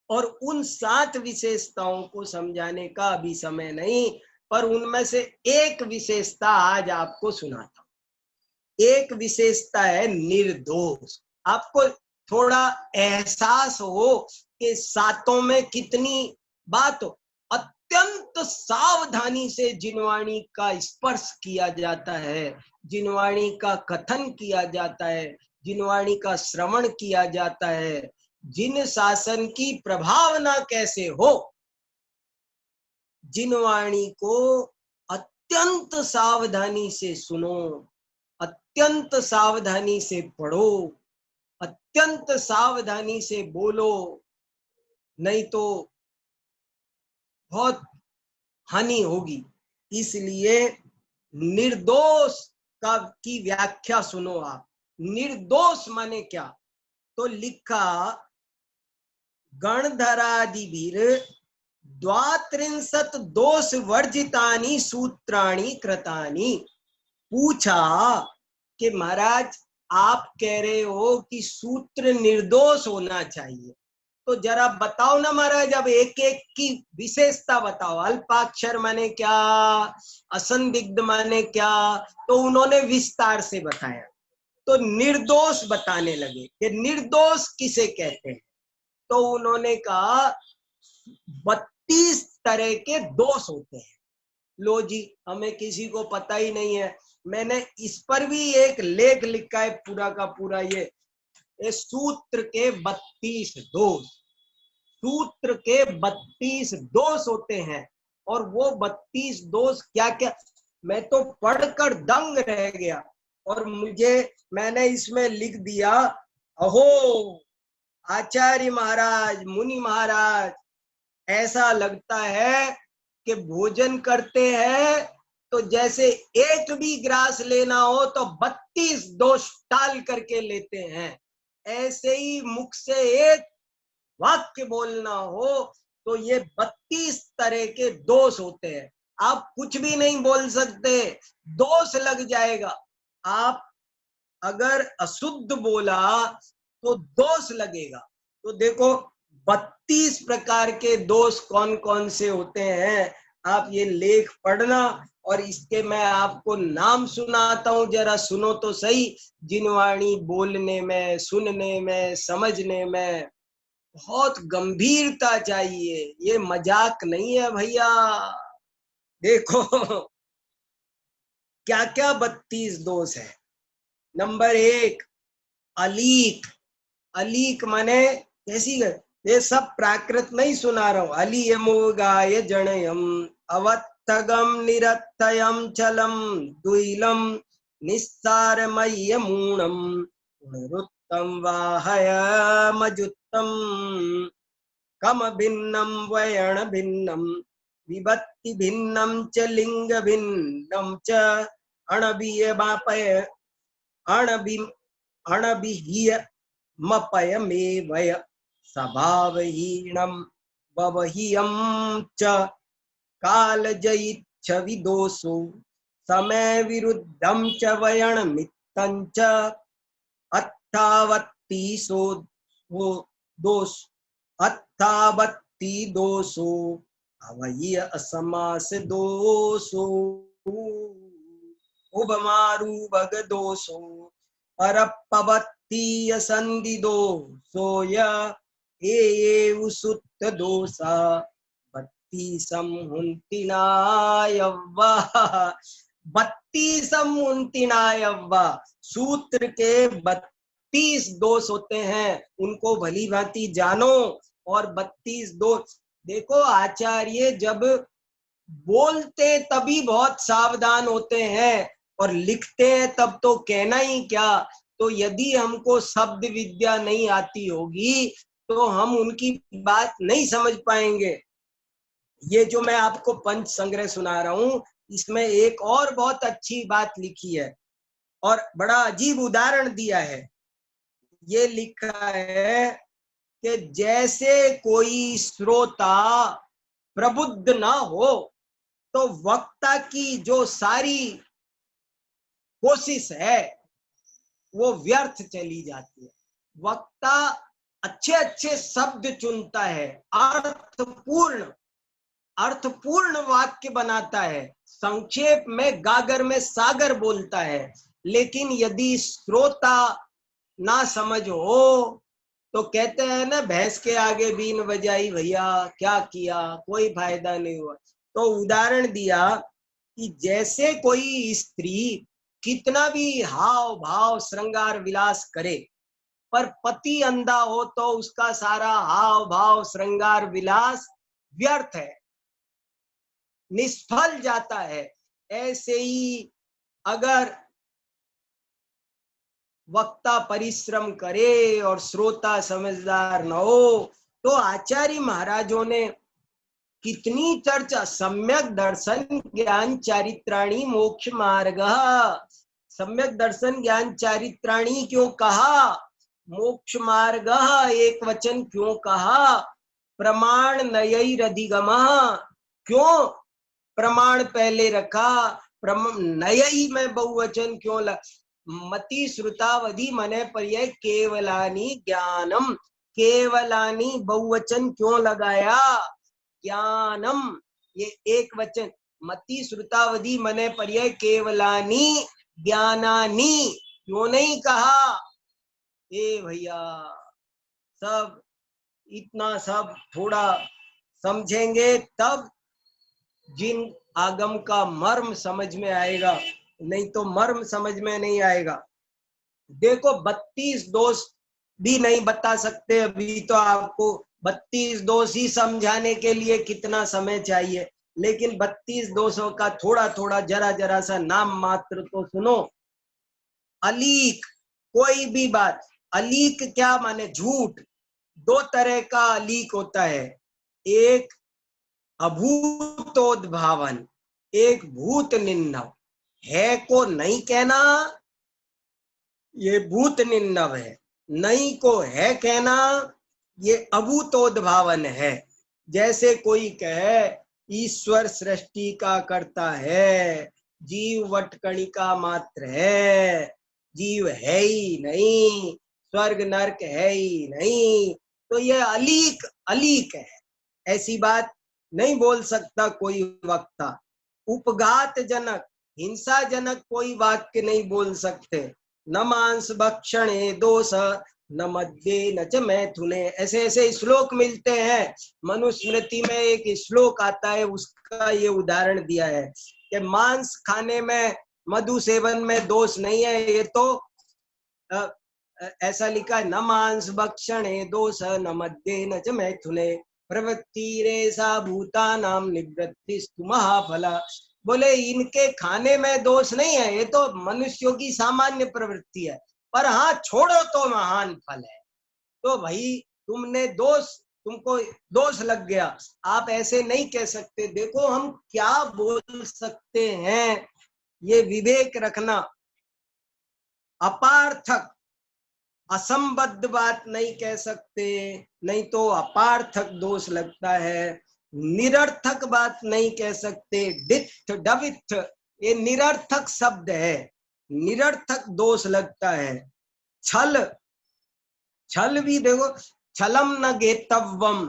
और उन 7 विशेषताओं को समझाने का अभी समय नहीं, पर उनमें से एक विशेषता आज आपको सुनाता हूं। एक विशेषता है निर्दोष। आपको थोड़ा एहसास हो कि 7 में कितनी बात हो। अत्यंत सावधानी से जिनवाणी का स्पर्श किया जाता है, जिनवाणी का कथन किया जाता है, जिनवाणी का श्रवण किया जाता है, जिन शासन की प्रभावना कैसे हो, जिनवाणी को अत्यंत सावधानी से सुनो, अत्यंत सावधानी से पढ़ो, अत्यंत सावधानी से बोलो, नहीं तो बहुत हानि होगी। इसलिए निर्दोष का की व्याख्या सुनो आप। निर्दोष माने क्या? तो लिखा गणधरादिभिर द्वात्रिंशत् दोष वर्जितानि सूत्राणि कृतानि। पूछा कि महाराज आप कह रहे हो कि सूत्र निर्दोष होना चाहिए, तो जरा बताओ ना महाराज, अब एक एक की विशेषता बताओ। अल्पाक्षर माने क्या, असंदिग्ध माने क्या, तो उन्होंने विस्तार से बताया। तो निर्दोष बताने लगे कि निर्दोष किसे कहते हैं। तो उन्होंने कहा 32 तरह के दोष होते हैं। लो जी, हमें किसी को पता ही नहीं है। मैंने इस पर भी एक लेख लिखा है पूरा का पूरा। ये सूत्र के 32 दोष, सूत्र के 32 दोष होते हैं। और वो 32 दोष क्या क्या, मैं तो पढ़कर दंग रह गया। और मैंने इसमें लिख दिया, अहो आचार्य महाराज, मुनि महाराज, ऐसा लगता है कि भोजन करते हैं तो जैसे एक भी ग्रास लेना हो तो 32 दोष टाल करके लेते हैं। ऐसे ही मुख से एक वाक्य बोलना हो तो ये 32 तरह के दोष होते हैं। आप कुछ भी नहीं बोल सकते, दोष लग जाएगा। आप अगर अशुद्ध बोला तो दोष लगेगा। तो देखो 32 प्रकार के दोष कौन कौन से होते हैं, आप ये लेख पढ़ना। और इसके मैं आपको नाम सुनाता हूं, जरा सुनो तो सही। जिनवाणी बोलने में, सुनने में, समझने में बहुत गंभीरता चाहिए, ये मजाक नहीं है भैया। देखो क्या क्या 32 दोष है। नंबर 1, अलीक। अलीक माने कैसी है? ये सब प्राकृत नहीं सुना रहा हूं। अलियमोगाय जणयम अवत्थगम निरत्थयम चलम दुइलम निस्सारमय्यमूणम पुनरुत्तम वाहयमजुत्तम कम भिन्नम वयण भिन्नम विभक्ति भिन्नम च लिंग भिन्नम च अणबियमापय अणबिहीय मपयमेवय स्वभावहीनम बवहियम च कालजयिच्छ विदोषो समय विरुद्धम च वयण मित्तं च अट्ठावत्तीसो दोष अट्ठावत्ती दोषो अवय्य असमास दोषो उभमारूभग दोषो परपवत्तीय संधि दोषो ये सुत्त दोषा 32 सूत्र के 32 दोष होते हैं, उनको भली भांति जानो। और 32 दोष देखो, आचार्य जब बोलते तभी बहुत सावधान होते हैं और लिखते हैं तब तो कहना ही क्या। तो यदि हमको शब्द विद्या नहीं आती होगी तो हम उनकी बात नहीं समझ पाएंगे। ये जो मैं आपको पंच संग्रह सुना रहा हूं, इसमें एक और बहुत अच्छी बात लिखी है और बड़ा अजीब उदाहरण दिया है। ये लिखा है कि जैसे कोई श्रोता प्रबुद्ध ना हो तो वक्ता की जो सारी कोशिश है वो व्यर्थ चली जाती है। वक्ता अच्छे अच्छे शब्द चुनता है, अर्थपूर्ण वाक्य बनाता है, संक्षेप में गागर में सागर बोलता है। लेकिन यदि श्रोता ना समझ हो तो कहते हैं ना, भैंस के आगे बीन बजाई भैया, क्या किया, कोई फायदा नहीं हुआ। तो उदाहरण दिया कि जैसे कोई स्त्री कितना भी हाव भाव श्रृंगार विलास करे, पर पति अंधा हो तो उसका सारा हाव भाव श्रृंगार विलास व्यर्थ है, निष्फल जाता है। ऐसे ही अगर वक्ता परिश्रम करे और श्रोता समझदार न हो, तो आचार्य महाराजों ने कितनी चर्चा, सम्यक दर्शन ज्ञान चारित्राणी मोक्ष मार्ग, सम्यक दर्शन ज्ञान चारित्राणी क्यों कहा, मोक्ष मार्ग एक वचन क्यों कहा, प्रमाण नयैरधिगम क्यों प्रमाण पहले रखा, नयई में बहुवचन क्यों मति श्रुतावधि मने पर्याय केवलानी ज्ञानम, केवलानी बहुवचन क्यों लगाया, ज्ञानम ये एक वचन, मति श्रुतावधि मने पर्याय केवलानी ज्ञानानी क्यों नहीं कहा। ए भैया, सब इतना सब थोड़ा समझेंगे तब जिन आगम का मर्म समझ में आएगा, नहीं तो मर्म समझ में नहीं आएगा। देखो 32 दोष भी नहीं बता सकते अभी तो, आपको 32 दोष ही समझाने के लिए कितना समय चाहिए, लेकिन 32 दोषों का थोड़ा थोड़ा जरा जरा सा नाम मात्र तो सुनो। अलीक, कोई भी बात, अलीक क्या माने, झूठ। दो तरह का अलीक होता है, एक अभूतोद्भावन, एक भूत निन्नव। है को नहीं कहना, ये भूत निन्नव है, नहीं को है कहना, ये अभूतोद्भावन है। जैसे कोई कहे ईश्वर सृष्टि का करता है, जीव वटकणिका मात्र है, जीव है ही नहीं, स्वर्ग नरक है ही नहीं, तो ये अलीक अलीक है। ऐसी बात नहीं बोल सकता कोई वक्ता। उपघात जनक, हिंसा जनक कोई वाक्य नहीं बोल सकते। न मांस भक्षणे दोष, न मद्ये न च मैथुने, ऐसे ऐसे श्लोक मिलते हैं। मनुस्मृति में एक श्लोक आता है, उसका ये उदाहरण दिया है कि मांस खाने में, मधु सेवन में दोष नहीं है। ये तो ऐसा लिखा है, न मांस भक्षणे दोष, न मद्ये न च मैथुने, प्रवृत्ति रेसा भूतानाम निवृत्तिस्तु महाफला। बोले इनके खाने में दोष नहीं है, ये तो मनुष्यों की सामान्य प्रवृत्ति है, पर हाँ छोड़ो तो महान फल है। तो भाई तुमने तुमको दोष लग गया, आप ऐसे नहीं कह सकते। देखो हम क्या बोल सकते हैं, ये विवेक रखना। अपार्थक असंबद्ध बात नहीं कह सकते, नहीं तो अपार्थक दोष लगता है। निरर्थक बात नहीं कह सकते, डिथ डविथ ये निरर्थक शब्द है, निरर्थक दोष लगता है। छल, छल भी देखो, छलम न गेतव्यम,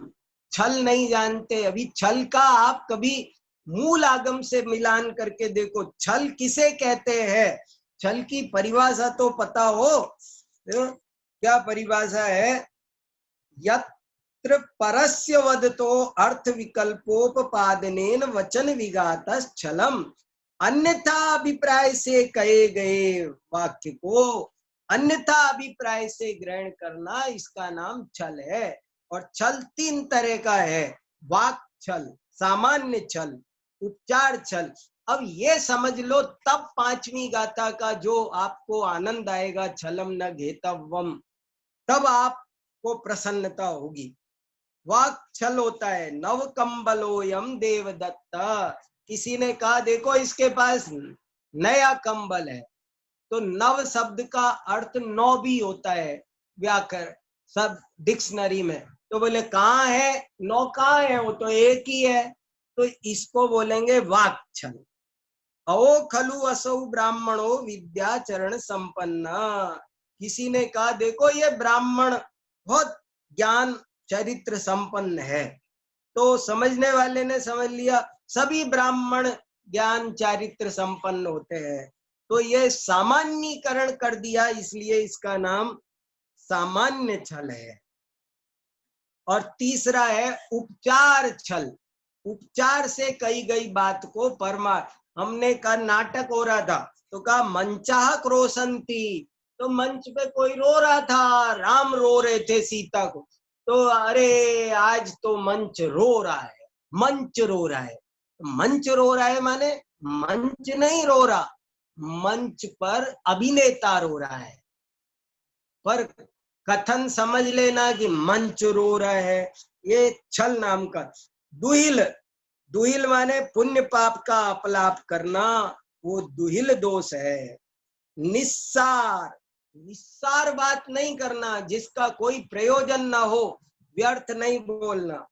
छल नहीं जानते अभी। छल का आप कभी मूल आगम से मिलान करके देखो, छल किसे कहते हैं, छल की परिभाषा तो पता हो। क्या परिभाषा है, यत्र परस्य वदतो अर्थ विकल्पोपपादनेन वचन विघातः छलम, अन्यथा अभिप्राय से कहे गए वाक्य को अन्यथा अभिप्राय से ग्रहण करना, इसका नाम छल है। और छल 3 तरह का है, वाक छल, सामान्य छल, उपचार छल। अब ये समझ लो, तब 5वीं गाथा का जो आपको आनंद आएगा, छलम न घेतव्यम, तब आपको प्रसन्नता होगी। वाक छल होता है, नव कंबलोयम देवदत्त, किसी ने कहा देखो इसके पास नया कंबल है, तो नव शब्द का अर्थ 9 भी होता है व्याकरण सब डिक्शनरी में। तो बोले कहाँ है, 9 कहाँ है, वो तो एक ही है, तो इसको बोलेंगे वाक छल। अवो खलु असौ ब्राह्मणो विद्याचरण संपन्न, किसी ने कहा देखो ये ब्राह्मण बहुत ज्ञान चरित्र संपन्न है, तो समझने वाले ने समझ लिया सभी ब्राह्मण ज्ञान चारित्र संपन्न होते हैं, तो ये सामान्यीकरण कर दिया, इसलिए इसका नाम सामान्य छल है। और तीसरा है उपचार छल, उपचार से कही गई बात को परमार्थ। हमने कहा नाटक हो रहा था, तो कहा मंचाह क्रोशंती, तो मंच पे कोई रो रहा था, राम रो रहे थे सीता को, तो अरे आज तो मंच रो रहा है, मंच रो रहा है। मंच रो रहा है माने मंच नहीं रो रहा, मंच पर अभिनेता रो रहा है, पर कथन समझ लेना कि मंच रो रहा है, ये छल नाम का। दुहिल, दुहिल माने पुण्य पाप का अपलाप करना, वो दुहिल दोष है। निस्सार, निस्सार बात नहीं करना, जिसका कोई प्रयोजन ना हो, व्यर्थ नहीं बोलना,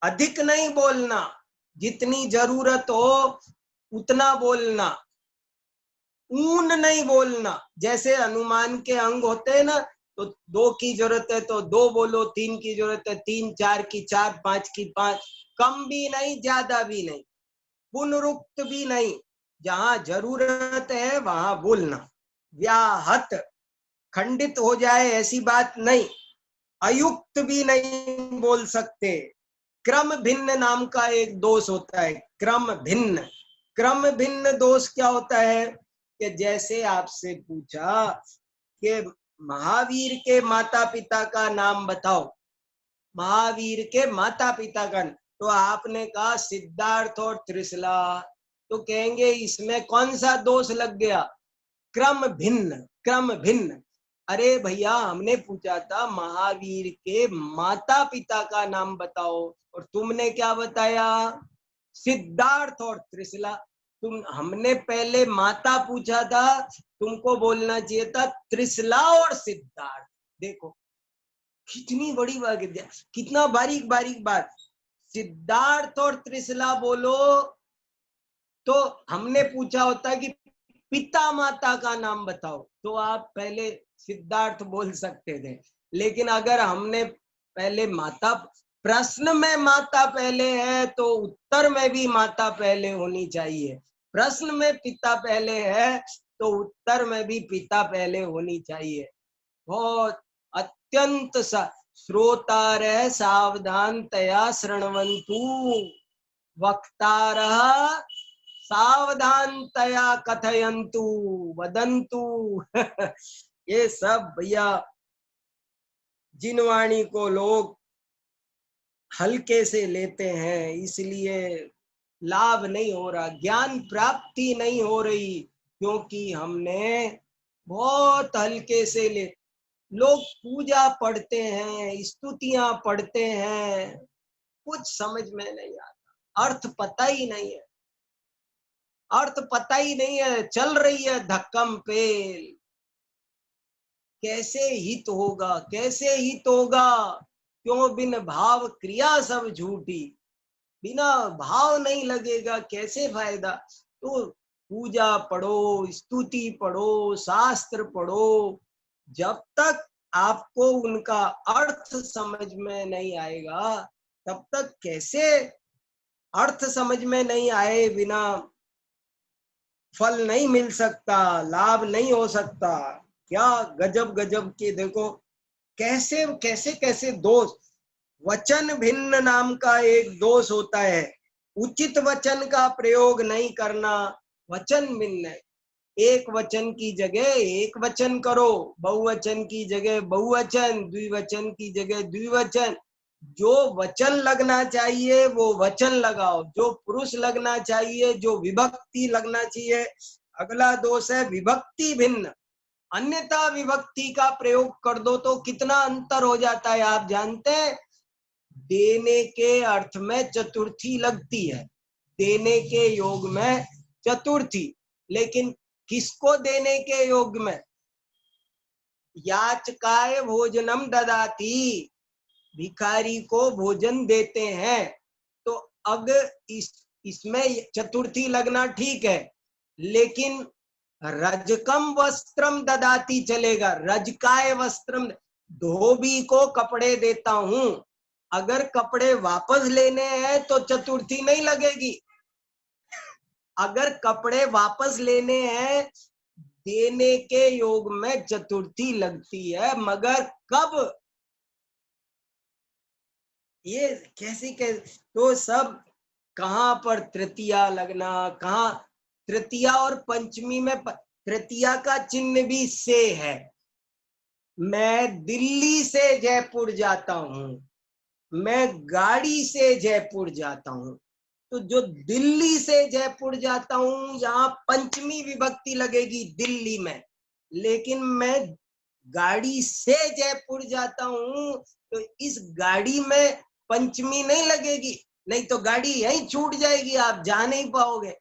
अधिक नहीं बोलना, जितनी जरूरत हो उतना बोलना, ऊन नहीं बोलना। जैसे अनुमान के अंग होते हैं ना, तो 2 की जरूरत है तो 2 बोलो, 3 की जरूरत है 3, 4 की 4, 5 की 5, कम भी नहीं ज्यादा भी नहीं, पुनरुक्त भी नहीं, जहां जरूरत है वहां बोलना। व्याहत, खंडित हो जाए ऐसी बात नहीं, अयुक्त भी नहीं बोल सकते। क्रम भिन्न नाम का एक दोष होता है, क्रम भिन्न। क्रम भिन्न दोष क्या होता है कि जैसे आपसे पूछा कि महावीर के माता पिता का नाम बताओ, महावीर के माता पिता का, तो आपने कहा सिद्धार्थ और त्रिशला, तो कहेंगे इसमें कौन सा दोष लग गया? क्रम भिन्न, क्रम भिन्न। अरे भैया हमने पूछा था महावीर के माता पिता का नाम बताओ, और तुमने क्या बताया? सिद्धार्थ और त्रिशला। हमने पहले माता पूछा था, तुमको बोलना चाहिए था त्रिशला और सिद्धार्थ। देखो कितनी बड़ी बात, कितना बारीक बारीक बात। सिद्धार्थ और त्रिशला बोलो तो हमने पूछा होता कि पिता माता का नाम बताओ, तो आप पहले सिद्धार्थ बोल सकते थे। लेकिन अगर हमने पहले माता, प्रश्न में माता पहले है तो उत्तर में भी माता पहले होनी चाहिए। प्रश्न में पिता पहले है तो उत्तर में भी पिता पहले होनी चाहिए। बहुत अत्यंत श्रोतार सावधानतया शृण्वन्तु, वक्तारः सावधानतया कथयन्तु वदन्तु। ये सब भैया जिन वाणी को लोग हल्के से लेते हैं, इसलिए लाभ नहीं हो रहा, ज्ञान प्राप्ति नहीं हो रही, क्योंकि हमने बहुत हल्के से ले। लोग पूजा पढ़ते हैं, स्तुतियां पढ़ते हैं, कुछ समझ में नहीं आता, अर्थ पता ही नहीं है, अर्थ पता ही नहीं है, चल रही है धक्कम पेल। कैसे हित होगा, कैसे हित होगा? क्यों बिन भाव क्रिया सब झूठी, बिना भाव नहीं लगेगा कैसे फायदा? तो पूजा पढ़ो, स्तुति पढ़ो, शास्त्र पढ़ो, जब तक आपको उनका अर्थ समझ में नहीं आएगा तब तक कैसे? अर्थ समझ में नहीं आए बिना फल नहीं मिल सकता, लाभ नहीं हो सकता। क्या गजब गजब के देखो कैसे कैसे कैसे दोष। वचन भिन्न नाम का एक दोष होता है, उचित वचन का प्रयोग नहीं करना, वचन भिन्न। एक वचन की जगह एक वचन करो, बहुवचन की जगह बहुवचन, द्विवचन की जगह द्विवचन। जो वचन लगना चाहिए वो वचन लगाओ, जो पुरुष लगना चाहिए, जो विभक्ति लगना चाहिए। अगला दोष है विभक्ति भिन्न, अन्यथा विभक्ति का प्रयोग कर दो तो कितना अंतर हो जाता है आप जानते हैं? देने के अर्थ में चतुर्थी लगती है, देने के योग में चतुर्थी, लेकिन किसको देने के योग में? याचकाय भोजनम ददाति, भिखारी को भोजन देते हैं। तो अगर इसमें चतुर्थी लगना ठीक है, लेकिन रजकम वस्त्रम ददाति चलेगा, रजकाय वस्त्रम। धोबी को कपड़े देता हूं, अगर कपड़े वापस लेने हैं तो चतुर्थी नहीं लगेगी। अगर कपड़े वापस लेने हैं देने के योग में चतुर्थी लगती है, मगर कब? ये कैसे तो सब कहां पर तृतीया लगना, कहां तृतीया और पंचमी में तृतीया का चिन्ह भी से है। मैं दिल्ली से जयपुर जाता हूं, मैं गाड़ी से जयपुर जाता हूं। तो जो दिल्ली से जयपुर जाता हूं, यहाँ पंचमी विभक्ति लगेगी दिल्ली में, लेकिन मैं गाड़ी से जयपुर जाता हूं तो इस गाड़ी में पंचमी नहीं लगेगी, नहीं तो गाड़ी यहीं छूट जाएगी, आप जा नहीं पाओगे।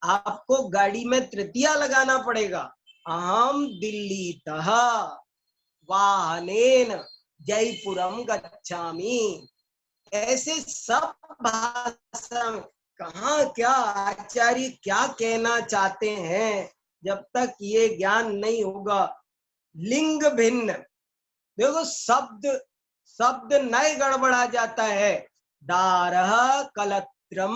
आपको गाड़ी में तृतीया लगाना पड़ेगा। अहम दिल्लीतः वाहनेन जयपुरम गच्छामि। ऐसे सब भाषा में कहाँ क्या आचार्य क्या कहना चाहते हैं, जब तक ये ज्ञान नहीं होगा। लिंग भिन्न, देखो शब्द नए गड़बड़ा जाता है। दारह कलत्रम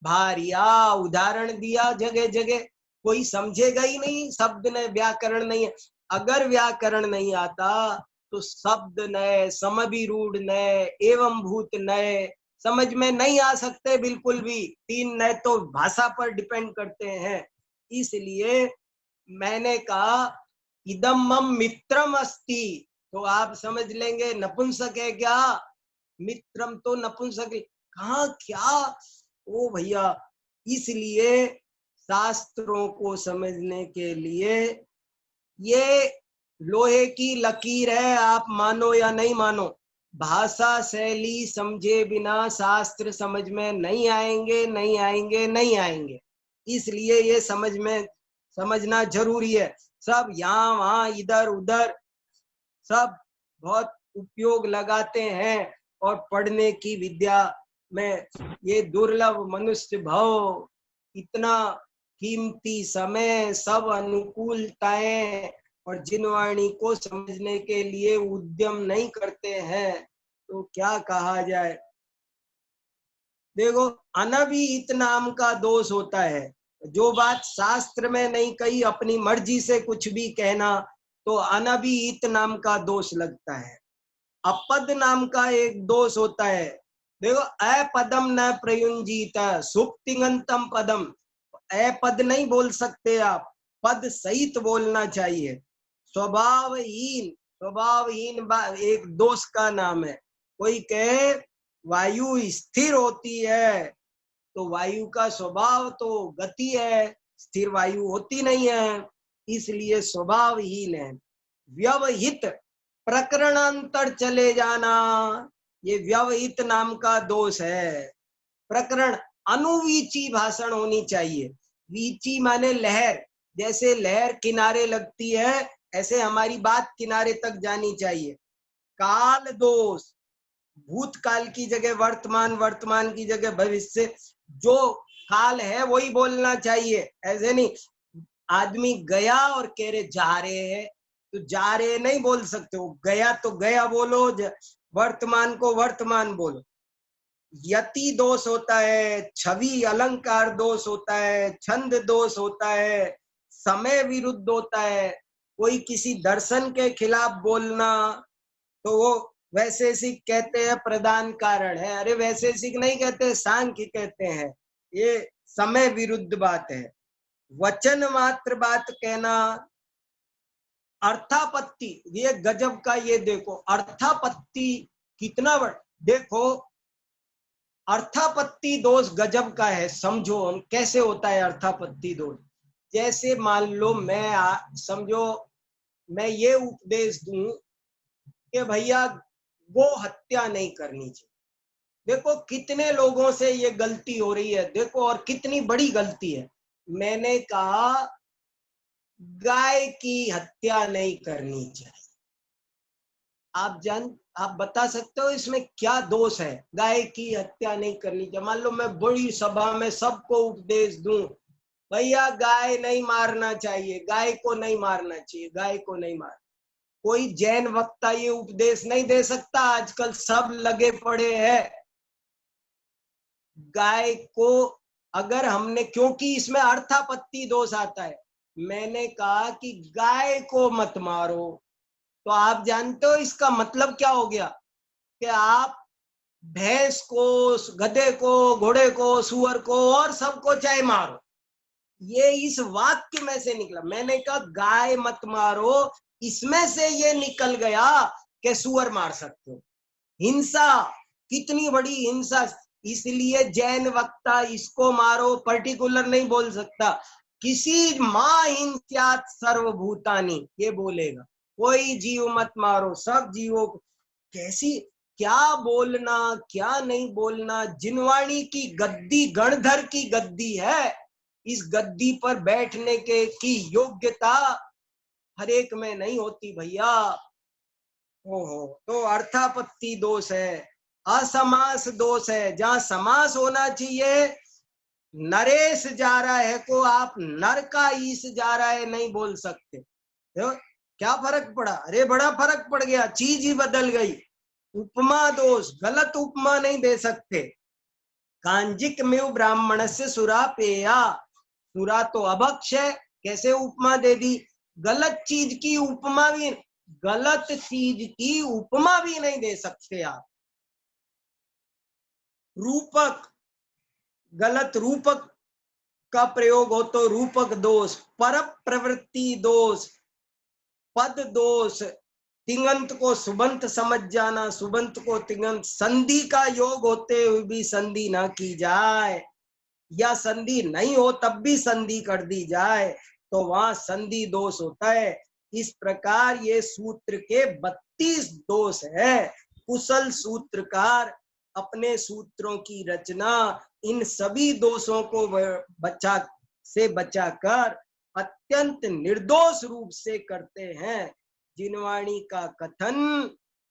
भारिया उदाहरण दिया जगह जगह, कोई समझेगा ही नहीं, शब्द नए, व्याकरण नहीं है। अगर व्याकरण नहीं आता तो शब्द नए, समभिरूढ़ नए, एवं भूत नए समझ में नहीं आ सकते बिल्कुल भी। 3 नए तो भाषा पर डिपेंड करते हैं। इसलिए मैंने कहा इदम मम मित्रम अस्ति, तो आप समझ लेंगे नपुंसक है क्या, मित्रम तो नपुंसक है। कहाँ क्या, ओ भैया। इसलिए शास्त्रों को समझने के लिए ये लोहे की लकीर है, आप मानो या नहीं मानो। भाषा शैली समझे बिना शास्त्र समझ में नहीं आएंगे, नहीं आएंगे, नहीं आएंगे। इसलिए ये समझना जरूरी है। सब यहाँ वहाँ इधर उधर सब बहुत उपयोग लगाते हैं, और पढ़ने की विद्या में ये दुर्लभ मनुष्य भव, इतना कीमती समय, सब अनुकूलताएं, और जिनवाणी को समझने के लिए उद्यम नहीं करते हैं तो क्या कहा जाए। देखो अनभिहित नाम का दोष होता है, जो बात शास्त्र में नहीं कही अपनी मर्जी से कुछ भी कहना, तो अनभिहित नाम का दोष लगता है। अपद नाम का एक दोष होता है। देखो अपदम न प्रयुंजीत सुप्तिगंतम पदम, अपद नहीं बोल सकते आप, पद सहित बोलना चाहिए। स्वभावहीन एक दोष का नाम है। कोई कहे वायु स्थिर होती है, तो वायु का स्वभाव तो गति है, स्थिर वायु होती नहीं है, इसलिए स्वभावहीन है। व्यवहित प्रकरणांतर चले जाना, ये व्यवहित नाम का दोष है। प्रकरण अनुवीची भाषण होनी चाहिए। वीची माने लहर, जैसे लहर किनारे लगती है ऐसे हमारी बात किनारे तक जानी चाहिए। काल दोष, भूतकाल की जगह वर्तमान, वर्तमान की जगह भविष्य, जो काल है वही बोलना चाहिए। ऐसे नहीं आदमी गया और कह रहे जा रहे हैं, तो जा रहे नहीं बोल सकते हो, गया तो गया बोलो, वर्तमान को वर्तमान बोलो। यति दोष होता है, छवि अलंकार दोष होता है, छंद दोष होता है, समय विरुद्ध होता है। कोई किसी दर्शन के खिलाफ बोलना तो वो वैशेषिक कहते हैं प्रधान कारण है। अरे वैशेषिक नहीं कहते, सांख्य कहते हैं, ये समय विरुद्ध बात है। वचन मात्र बात कहना, अर्थापत्ति, ये गजब का, ये देखो अर्थापत्ति कितना बड़ा, देखो अर्थापत्ति दोष गजब का है। समझो हम कैसे होता है अर्थापत्ति दोष। जैसे मान लो समझो मैं ये उपदेश दूं कि भैया गो हत्या नहीं करनी चाहिए। देखो कितने लोगों से ये गलती हो रही है, देखो, और कितनी बड़ी गलती है। मैंने कहा गाय की हत्या नहीं करनी चाहिए। आप बता सकते हो इसमें क्या दोष है? गाय की हत्या नहीं करनी चाहिए। मान लो मैं बड़ी सभा में सबको उपदेश दूं, भैया गाय नहीं मारना चाहिए, गाय को नहीं मारना चाहिए, गाय को नहीं मार। कोई जैन वक्ता ये उपदेश नहीं दे सकता, आजकल सब लगे पड़े हैं। गाय को अगर हमने, क्योंकि इसमें अर्थापत्ति दोष आता है, मैंने कहा कि गाय को मत मारो, तो आप जानते हो इसका मतलब क्या हो गया कि आप भैंस को, गधे को, घोड़े को, सुअर को और सबको चाहे मारो। ये इस वाक्य में से निकला। मैंने कहा गाय मत मारो, इसमें से ये निकल गया कि सुअर मार सकते हो। हिंसा, कितनी बड़ी हिंसा। इसलिए जैन वक्ता इसको मारो पर्टिकुलर नहीं बोल सकता, किसी मां हिंस्यात् सर्वभूतानि ये बोलेगा। कोई जीव मत मारो, सब जीवों को। कैसी, क्या बोलना क्या नहीं बोलना। जिनवाणी की गद्दी गणधर की गद्दी है। इस गद्दी पर बैठने के की योग्यता हर एक में नहीं होती भैया। ओहो, तो अर्थापत्ति दोष है, असमास दोष है। जहां समास होना चाहिए, नरेश जा रहा है को आप नर का ईस जा रहा है नहीं बोल सकते। क्या फर्क पड़ा? अरे बड़ा फर्क पड़ गया, चीज ही बदल गई। उपमा दोष, गलत उपमा नहीं दे सकते। कांजिक में ब्राह्मण से सुरा पेया, सुरा तो अभक्ष है, कैसे उपमा दे दी? गलत चीज की उपमा भी, गलत चीज की उपमा भी नहीं दे सकते आप। रूपक, गलत रूपक का प्रयोग हो तो रूपक दोष, पर प्रवृत्ति दोष, पद दोष, तिंगंत को सुबंत समझ जाना, सुबंत को तिंगंत, संधि का योग होते हुए भी संधि ना की जाए, या संधि नहीं हो तब भी संधि कर दी जाए, तो वहां संधि दोष होता है। इस प्रकार ये सूत्र के 32 दोष है। कुशल सूत्रकार अपने सूत्रों की रचना इन सभी दोषों को बचाकर अत्यंत निर्दोष रूप से करते हैं। जिनवाणी का कथन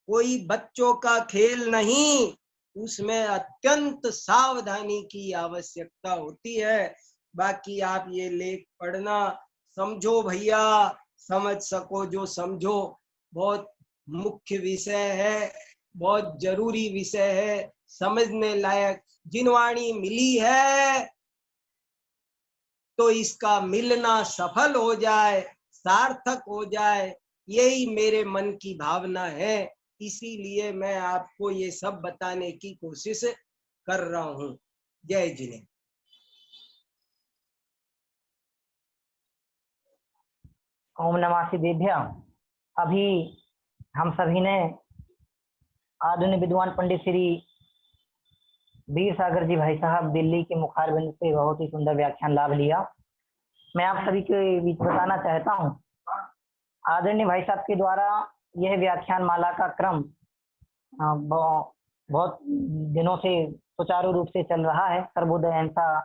कोई बच्चों का खेल नहीं, उसमें अत्यंत सावधानी की आवश्यकता होती है। बाकी आप ये लेख पढ़ना, समझो भैया, समझ सको जो समझो। बहुत मुख्य विषय है, बहुत जरूरी विषय है, समझने लायक। जिनवाणी मिली है तो इसका मिलना सफल हो जाए, सार्थक हो जाए, यही मेरे मन की भावना है। इसीलिए मैं आपको ये सब बताने की कोशिश कर रहा हूँ। जय जिने। ओम नमः शिवाय। अभी हम सभी ने आधुनिक विद्वान पंडित श्री वीर सागर जी भाई साहब दिल्ली के मुखारबिंद से बहुत ही सुंदर व्याख्यान लाभ लिया। मैं आप सभी के बीच बताना चाहता हूँ, आदरणीय भाई साहब के द्वारा यह व्याख्यान माला का क्रम बहुत दिनों से सुचारू रूप से चल रहा है। सर्वोदय अहिंसा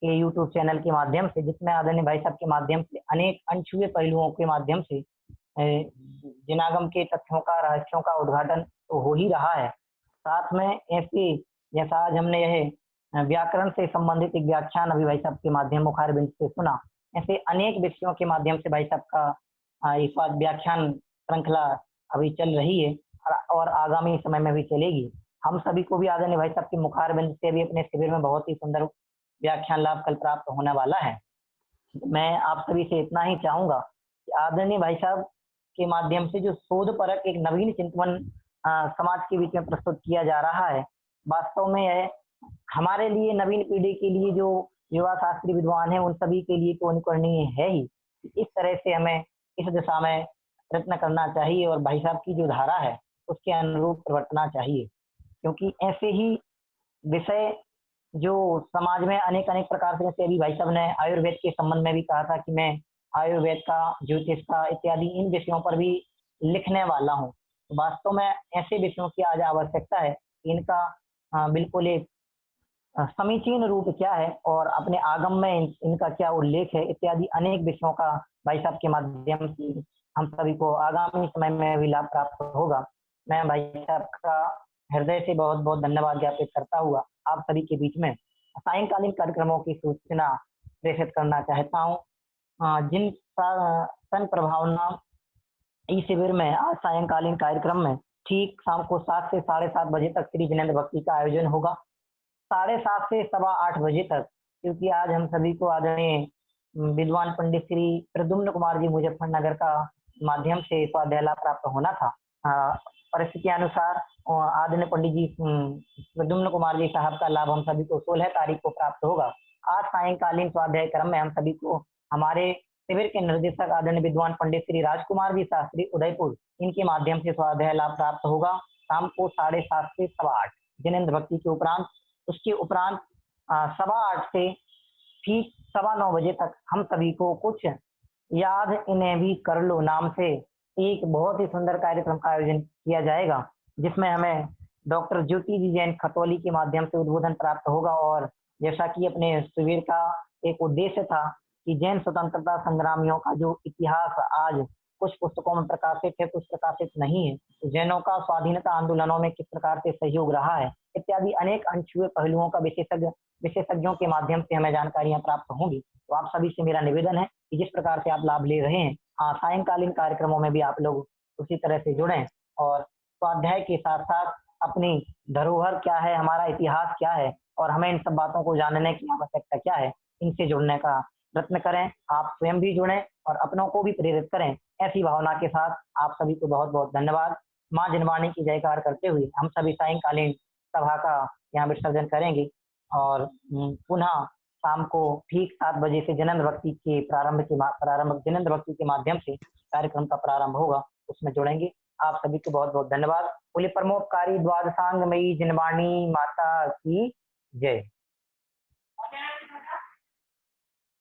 के यूट्यूब चैनल के माध्यम से, जिसमें आदरणीय भाई साहब के माध्यम से अनेक अनछुए पहलुओं के माध्यम से जिनागम के तथ्यों का, रहस्यों का उद्घाटन तो हो ही रहा है। साथ में ऐसे, जैसा आज हमने यह व्याकरण से संबंधित एक व्याख्यान अभी भाई साहब के माध्यम मुखारबिंद से सुना, ऐसे अनेक विषयों के माध्यम से भाई साहब का इस बार व्याख्यान श्रृंखला अभी चल रही है और आगामी समय में भी चलेगी। हम सभी को भी आदरणीय भाई साहब के मुखारबिंद से भी अपने शिविर में बहुत ही सुंदर व्याख्यान लाभ कल प्राप्त होने वाला है। मैं आप सभी से इतना ही चाहूंगा कि आदरणीय भाई साहब के माध्यम से जो शोध परक एक नवीन चिंतन समाज के बीच में प्रस्तुत किया जा रहा है, वास्तव में यह हमारे लिए, नवीन पीढ़ी के लिए, जो युवा शास्त्री विद्वान है उन सभी के लिए तो अनुकरणीय है ही। इस तरह से हमें इस दिशा में प्रयत्न करना चाहिए और भाई साहब की जो धारा है उसके अनुरूप प्रवर्तना चाहिए, क्योंकि ऐसे ही विषय जो समाज में अनेक अनेक प्रकार से, जैसे अभी भाई साहब ने आयुर्वेद के संबंध में भी कहा था कि मैं आयुर्वेद का, ज्योतिष का इत्यादि इन विषयों पर भी लिखने वाला हूँ। तो वास्तव में ऐसे विषयों की आज आवश्यकता है, इनका बिल्कुल एक समीचीन रूप क्या है और अपने आगम में इनका क्या उल्लेख है, इत्यादि अनेक विषयों का भाई साहब के माध्यम से हम सभी को आगामी समय में भी लाभ प्राप्त होगा। मैं भाई साहब का हृदय से बहुत बहुत धन्यवाद ज्ञापित करता हुआ आप सभी के बीच में सायंकालीन कार्यक्रमों की सूचना प्रेषित करना चाहता हूँ। जिन सन प्रभावना ई शिविर में आज सायंकालीन कार्यक्रम में ठीक शाम को 7 से 7:30 बजे तक श्री जिनेंद्र भक्ति का आयोजन होगा। 7:30 से 8:15 बजे तक, क्योंकि आज हम सभी को आदरणीय विद्वान पंडित श्री प्रद्युम्न कुमार जी मुजफ्फरनगर का माध्यम से स्वाध्याय लाभ प्राप्त होना था। परिस्थिति अनुसार और आदरणीय पंडित जी प्रद्युम्न कुमार जी साहब का लाभ हम सभी को 16 तारीख को प्राप्त होगा। आज सायंकालीन स्वाध्याय क्रम में हम सभी को हमारे शिविर के निर्देशक आदरणीय विद्वान पंडित श्री राजकुमार जी शास्त्री उदयपुर, इनके माध्यम से स्वाध्याय लाभ प्राप्त होगा शाम को 7:30 से 8:15 जिनेंद्र भक्ति के उपरांत। उसके उपरांत 8:15 से ठीक 9:15 बजे तक हम सभी को कुछ याद इन्हें भी कर लो नाम से एक बहुत ही सुंदर कार्यक्रम का आयोजन किया जाएगा, जिसमें हमें डॉक्टर ज्योति जी जैन खतौली के माध्यम से उद्बोधन प्राप्त होगा। और जैसा कि अपने शिविर का एक उद्देश्य था कि जैन स्वतंत्रता संग्रामियों का जो इतिहास आज कुछ पुस्तकों में प्रकाशित है, कुछ प्रकाशित नहीं है, तो जैनों का स्वाधीनता आंदोलनों में किस प्रकार से सहयोग रहा है इत्यादि अनेक अनछुए पहलुओं का विशेषज्ञों के माध्यम से हमें जानकारियां प्राप्त होंगी। तो आप सभी से मेरा निवेदन है कि जिस प्रकार से आप लाभ ले रहे हैं, सायंकालीन कार्यक्रमों में भी आप लोग उसी तरह से जुड़ें और स्वाध्याय के साथ साथ अपनी धरोहर क्या है, हमारा इतिहास क्या है और हमें इन सब बातों को जानने की आवश्यकता क्या है, इनसे जुड़ने का प्रयत्न करें। आप स्वयं भी जुड़ें और अपनों को भी प्रेरित करें। ऐसी भावना के साथ आप सभी को बहुत बहुत धन्यवाद। माँ जिनवाणी की जयकार करते हुए हम सभी सायंकालीन सभा का यहाँ विसर्जन करेंगे और पुनः शाम को ठीक 7 बजे से जिनेंद्र भक्ति के जिनेंद्र भक्ति के माध्यम से कार्यक्रम का प्रारंभ होगा, उसमें जुड़ेंगे। आप सभी को बहुत बहुत धन्यवाद। बोले परमोपकारी द्वादशांगमयी जिनवाणी माता की जय।